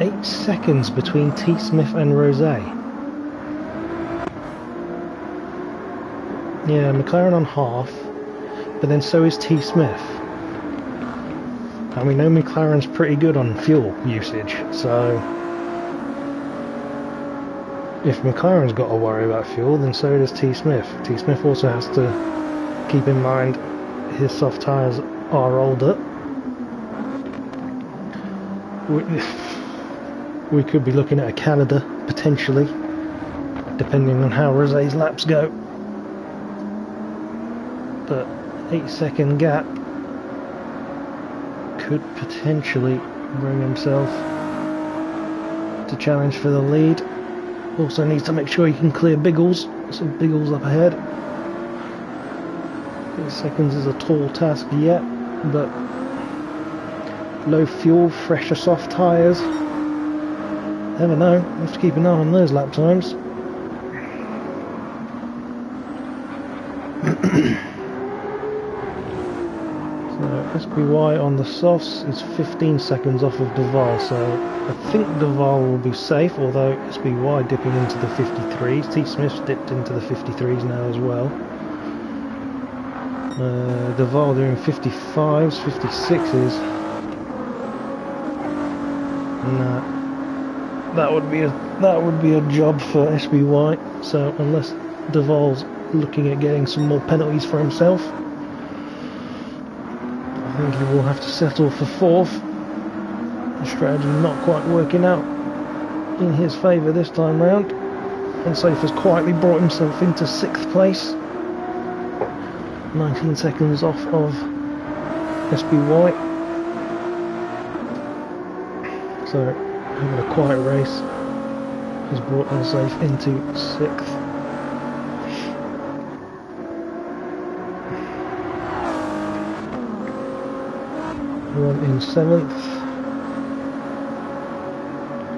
8 seconds between T. Smith and Rosé. Yeah, McLaren on half, but then so is T. Smith. And we know McLaren's pretty good on fuel usage, so if McLaren's got to worry about fuel, then so does T. Smith. T. Smith also has to keep in mind his soft tyres are older. We could be looking at a Canada, potentially, depending on how Rosé's laps go. But 8-second gap could potentially bring himself to challenge for the lead. Also needs to make sure he can clear Biggles. Some Biggles up ahead. 8 seconds is a tall task yet, but low fuel, fresher soft tyres. Never know, have to keep an eye on those lap times. So SPY on the softs is 15 seconds off of Duval, so I think Duval will be safe, although SPY dipping into the 53s. T. Smith's dipped into the 53s now as well. Duval doing 55s, 56s. Nah. That would be a job for SBY. So unless Duval's looking at getting some more penalties for himself, I think he will have to settle for 4th. The strategy not quite working out in his favour this time round. Unsafe has quietly brought himself into 6th place, 19 seconds off of SBY. So having a quiet race has brought Unsafe into 6th. One in 7th,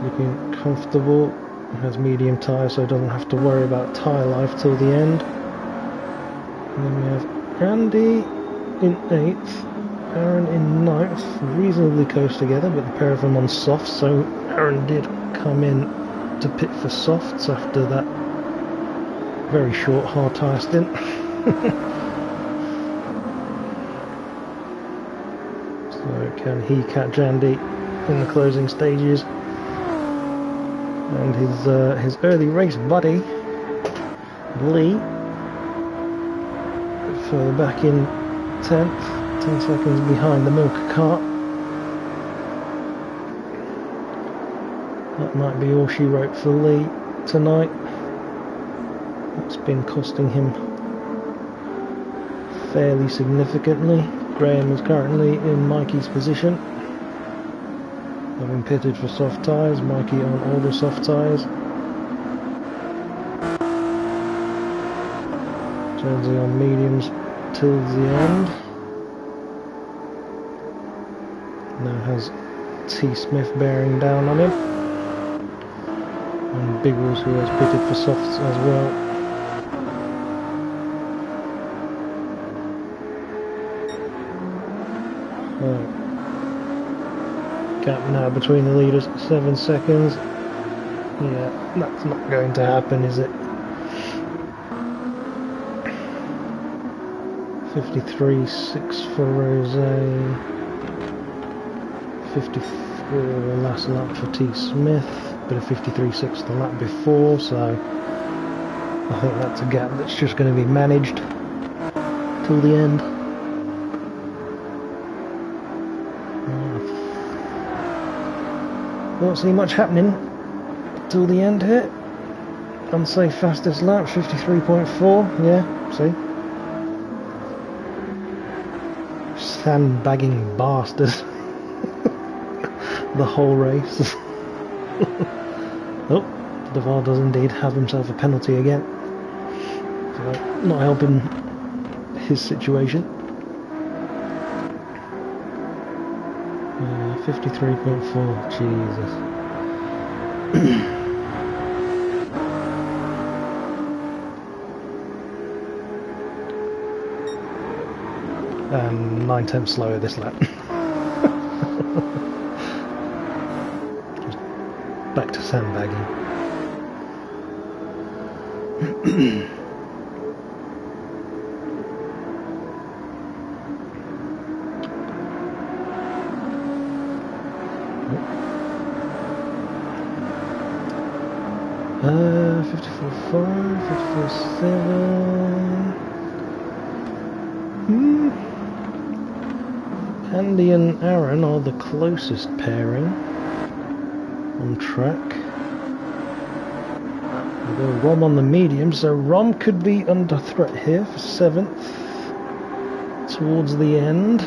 looking comfortable, has medium tyres so doesn't have to worry about tyre life till the end. And then we have Andy in 8th, Aaron in 9th, reasonably close together, but the pair of them on softs, so Aaron did come in to pit for softs after that very short hard tyre stint. So can he catch Andy in the closing stages? And his early race buddy, Lee, further back in 10th, 10 seconds behind the Milka cart. That might be all she wrote for Lee tonight. It's been costing him fairly significantly. Graham is currently in Mikey's position, having pitted for soft tyres. Mikey on older soft tyres. Jonesy on mediums till the end. Now has T. Smith bearing down on him. And Biggles, who has pitted for softs as well. Gap now between the leaders, 7 seconds. Yeah, that's not going to happen, is it? 53.6 for Rosé. 54 last lap for T. Smith. Bit of 53.6 the lap before, so I think that's a gap that's just going to be managed till the end. Don't see much happening till the end here. Unsafe fastest lap, 53.4. Yeah, see? Sandbagging bastard. The whole race. Oh, Duval does indeed have himself a penalty again. So, not helping his situation. 53.4, Jesus. And 9/10 slower this lap. Just back to sandbagging. 54.5, 54.7. Andy and Aaron are the closest pairing on track. We've got Rom on the medium, so Rom could be under threat here for 7th towards the end.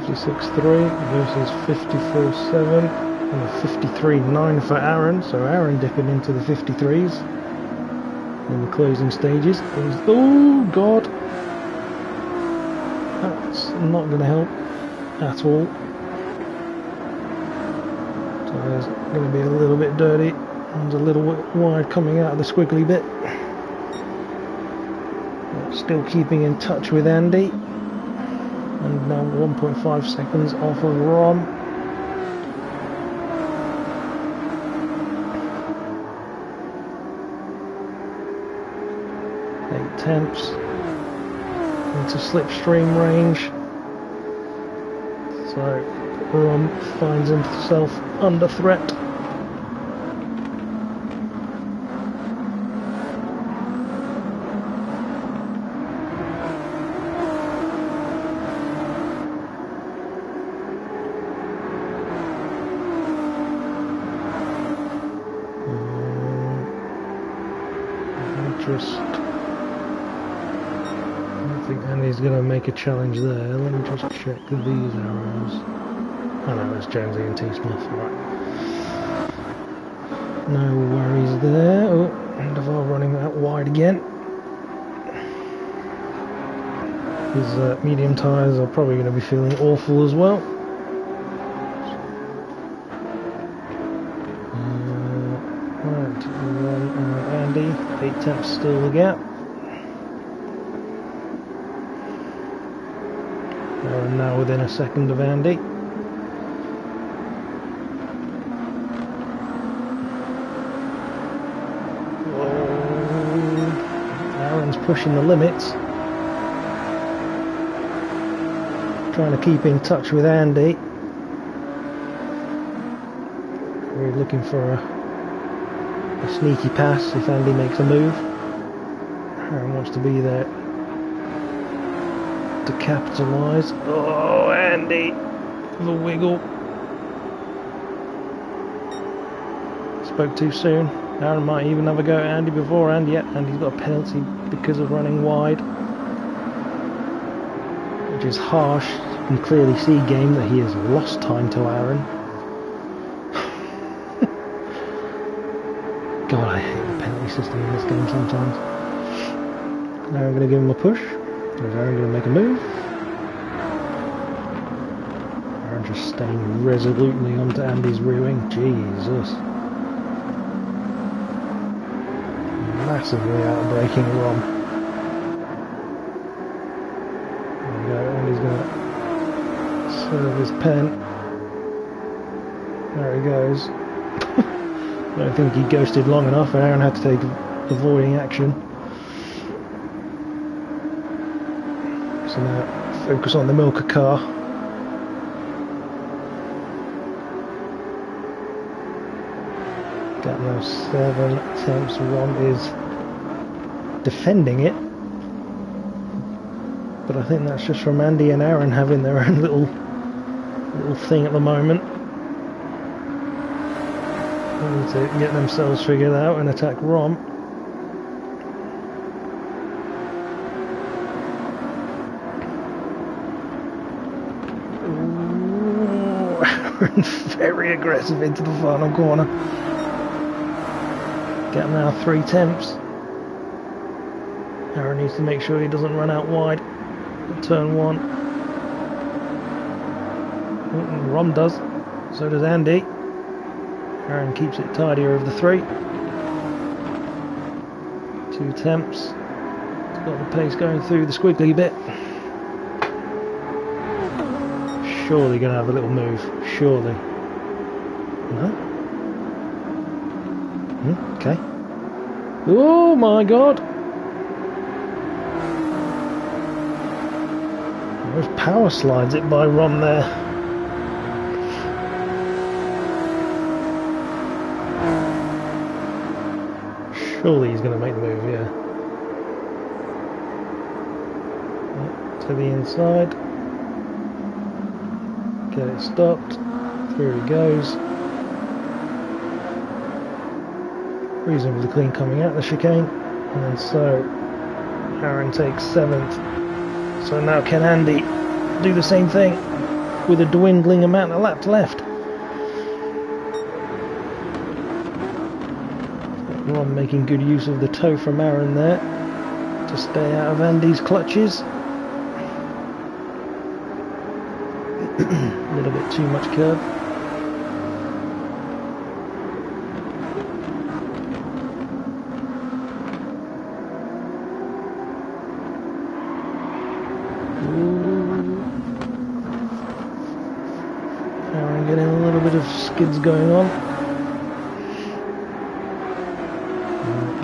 .56.3 versus 54.7 and a 53.9 for Aaron, so Aaron dipping into the 53s in the closing stages. Oh god, that's not going to help at all. Tyre's going to be a little bit dirty and a little bit wide coming out of the squiggly bit. But still keeping in touch with Andy. And now 1.5 seconds off of Rom. Eight tenths into slipstream range. So Rom finds himself under threat. I don't think Andy's going to make a challenge there. Let me just check these arrows. Oh no, it's Jonesy and T-Smith, right. No worries there. Oh, and Deval running out wide again. His medium tyres are probably going to be feeling awful as well. Right, Ron and Andy, 8 tenths still the gap. Aaron now within a second of Andy. Whoa. Aaron's pushing the limits. Trying to keep in touch with Andy. We're looking for a sneaky pass if Andy makes a move. Aaron wants to be there to capitalise. Oh, Andy! The wiggle. Spoke too soon. Aaron might even have a go at Andy before Andy. Yeah, Andy's got a penalty because of running wide, which is harsh. You can clearly see game that he has lost time to Aaron. God, I hate the penalty system in this game sometimes. Now I'm going to give him a push. Is Aaron going to make a move? Aaron just staying resolutely onto Andy's rear wing. Jesus. Massively out-braking Rom. There we go, Andy's going to serve his pen. There he goes. I don't think he ghosted long enough, and Aaron had to take avoiding action. So now focus on the milker car. Got now 7 attempts. Rom is defending it, but I think that's just from Andy and Aaron having their own little thing at the moment. They need to get themselves figured out and attack Rom. Ooh, very aggressive into the final corner. Gap now 3/10. Aaron needs to make sure he doesn't run out wide at turn 1. Rom does, so does Andy. Aaron keeps it tidier of the 3. 2/10. He's got the pace going through the squiggly bit. Surely going to have a little move. Surely. No? Okay. Oh my god! Almost power slides it by Ron there. Surely he's going to make the move, yeah. To the inside. Get it stopped. Through he goes. Reasonably clean coming out the chicane. And so Aaron takes 7th. So now can Andy do the same thing with a dwindling amount of laps left? Ron making good use of the toe from Aaron there to stay out of Andy's clutches. A little bit too much curve. Aaron getting a little bit of skids going on.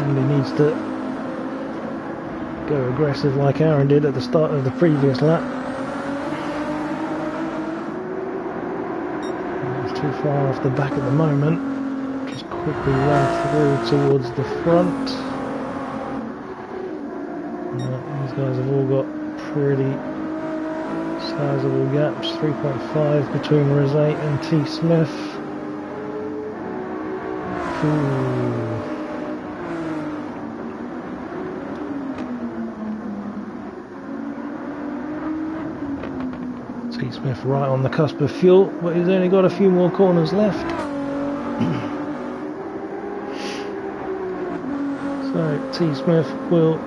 Andy needs to go aggressive like Aaron did at the start of the previous lap. He's too far off the back at the moment. Just quickly run through towards the front. These guys have all got pretty sizable gaps. 3.5 between Rd8 and T. Smith. T. Smith right on the cusp of fuel, but he's only got a few more corners left. So T. Smith will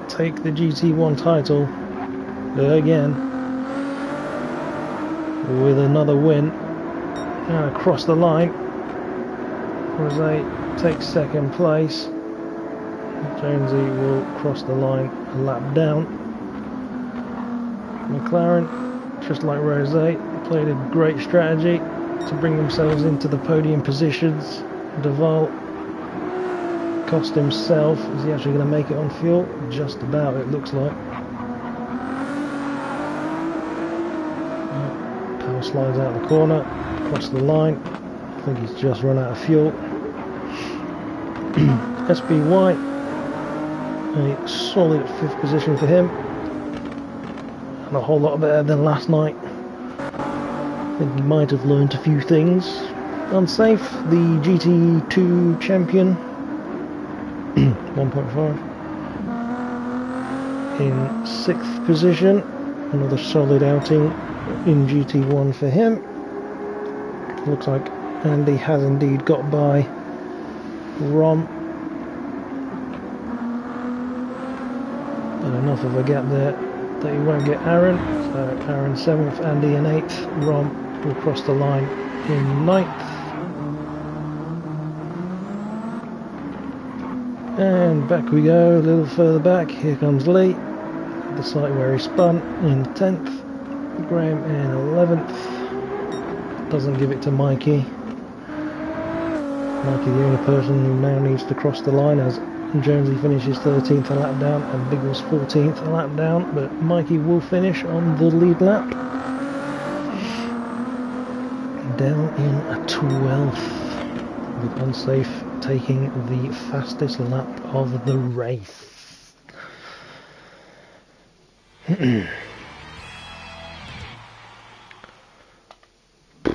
take the GT1 title again with another win and across the line. Rd8 takes 2nd place. Jonesy will cross the line a lap down. McLaren, just like Rd8, played a great strategy to bring themselves into the podium positions. Duval cost himself. Is he actually going to make it on fuel? Just about, it looks like. Power slides out the corner, across the line. I think he's just run out of fuel. SBY, a solid 5th position for him. And a whole lot better than last night. I think he might have learned a few things. Unsafe, the GT2 champion. 1.5 in 6th position. Another solid outing in GT1 for him. Looks like Andy has indeed got by Rom, but enough of a gap there that he won't get Aaron. So Aaron 7th, Andy in 8th. Rom will cross the line in 9th. And back we go, a little further back. Here comes Lee, the site where he spun, in 10th. Graham in 11th. Doesn't give it to Mikey. Mikey the only person who now needs to cross the line, as Jonesy finishes 13th a lap down and Biggles 14th a lap down, but Mikey will finish on the lead lap. Down in 12th, with Unsafe taking the fastest lap of the race.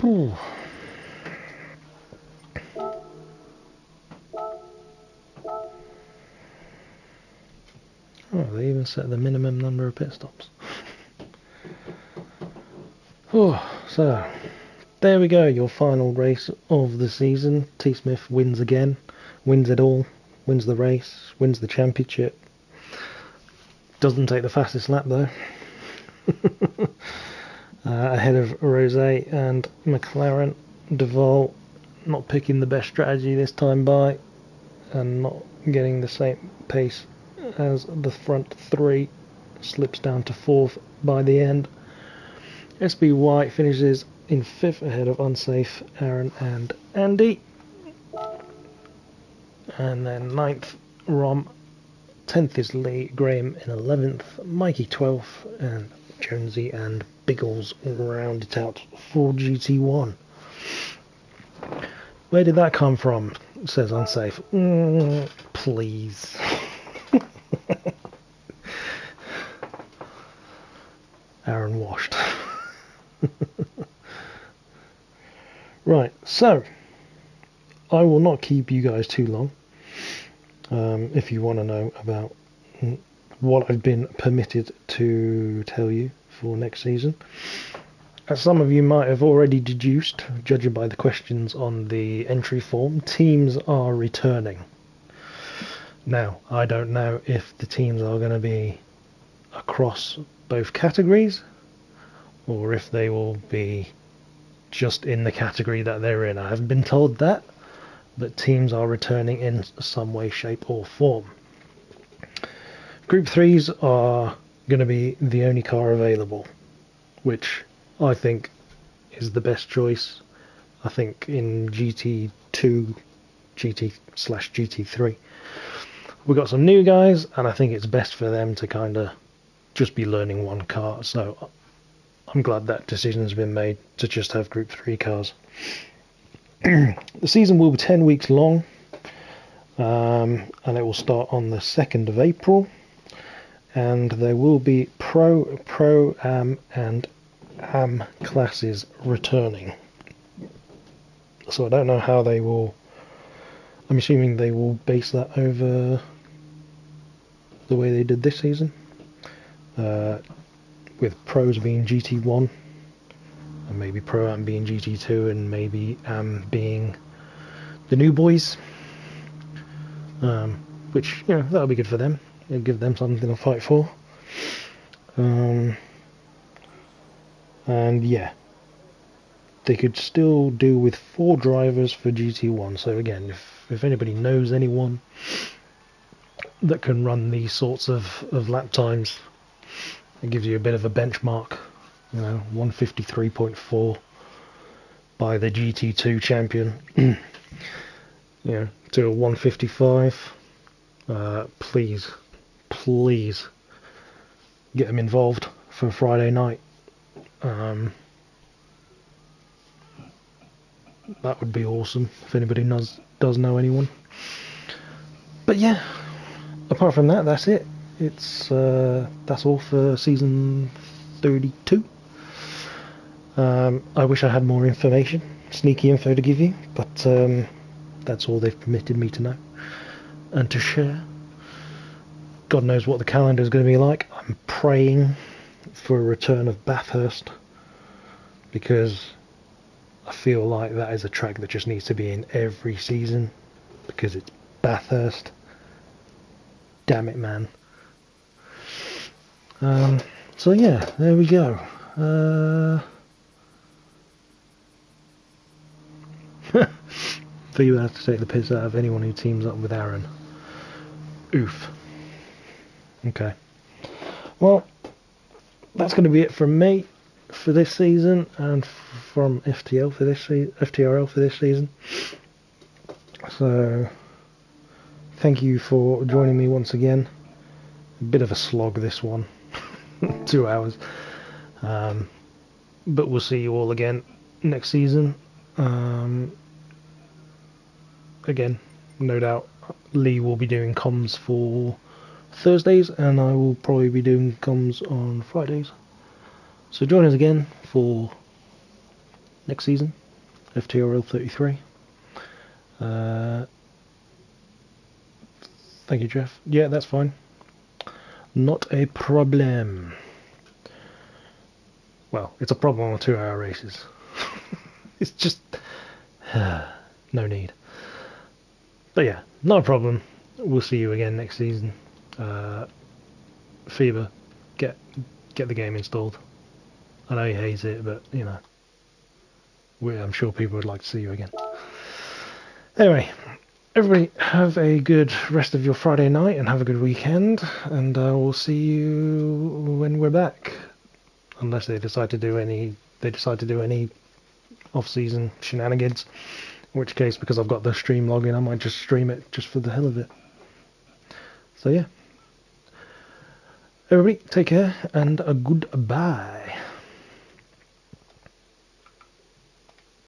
Oh, they even set the minimum number of pit stops. So, there we go, your final race of the season. T. Smith wins again, wins it all. wins the race, wins the championship. Doesn't take the fastest lap though. Ahead of Rd8 and McLaren. Duval not picking the best strategy this time by, and not getting the same pace as the front three. Slips down to 4th by the end. SB White finishes in 5th ahead of Unsafe, Aaron and Andy. And then 9th, Rom. 10th is Lee. Graham in 11th. Mikey 12th. And Jonesy and Biggles round it out for GT1. Where did that come from? Says Unsafe. Please. Aaron washed. Right, so I will not keep you guys too long. If you want to know about what I've been permitted to tell you for next season. As some of you might have already deduced, judging by the questions on the entry form, teams are returning. Now, I don't know if the teams are going to be across both categories, or if they will be just in the category that they're in. I haven't been told that, but teams are returning in some way, shape or form. Group 3s are going to be the only car available, which I think is the best choice. I think in GT2, GT/GT3, we got some new guys, and I think it's best for them to kind of just be learning one car. So I'm glad that decision's been made to just have Group 3 cars. The season will be 10 weeks long, and it will start on the 2nd of April. And there will be Pro, Am, and Am classes returning. So I don't know how they will. I'm assuming they will base that over the way they did this season, with Pros being GT1, and maybe Pro Am being GT2, and maybe Am being the new boys. Which, you know, that'll be good for them. It'll give them something to fight for. And yeah, they could still do with 4 drivers for GT1. So again, if anybody knows anyone that can run these sorts of lap times, it gives you a bit of a benchmark. You know, 153.4 by the GT2 champion. You know, to a 155. Please get them involved for Friday night. That would be awesome if anybody does know anyone. But yeah, apart from that, that's it. That's all for season 32. I wish I had more information, sneaky info to give you, but that's all they've permitted me to know and to share. God knows what the calendar is going to be like. I'm praying for a return of Bathurst, because I feel like that is a track that just needs to be in every season, because it's Bathurst. Damn it, man. So yeah, there we go. So you have to take the piss out of anyone who teams up with Aaron. Oof. Okay. Well, that's going to be it from me for this season, and from FTRL for this season. So, thank you for joining me once again. A bit of a slog, this one. 2 hours. But we'll see you all again next season. Again, no doubt Lee will be doing comms for Thursdays, and I will probably be doing comms on Fridays. So join us again for next season, FTRL33. Thank you, Jeff. Yeah, that's fine. Not a problem. Well, it's a problem on 2-hour races. It's just no need. But yeah, not a problem. we'll see you again next season. Fever, get the game installed. I know you hate it, but you know, I'm sure people would like to see you again. Anyway, everybody have a good rest of your Friday night and have a good weekend, and we'll see you when we're back. Unless they decide to do any off-season shenanigans, in which case, because I've got the stream login, I might just stream it just for the hell of it. So yeah, everybody take care and a goodbye.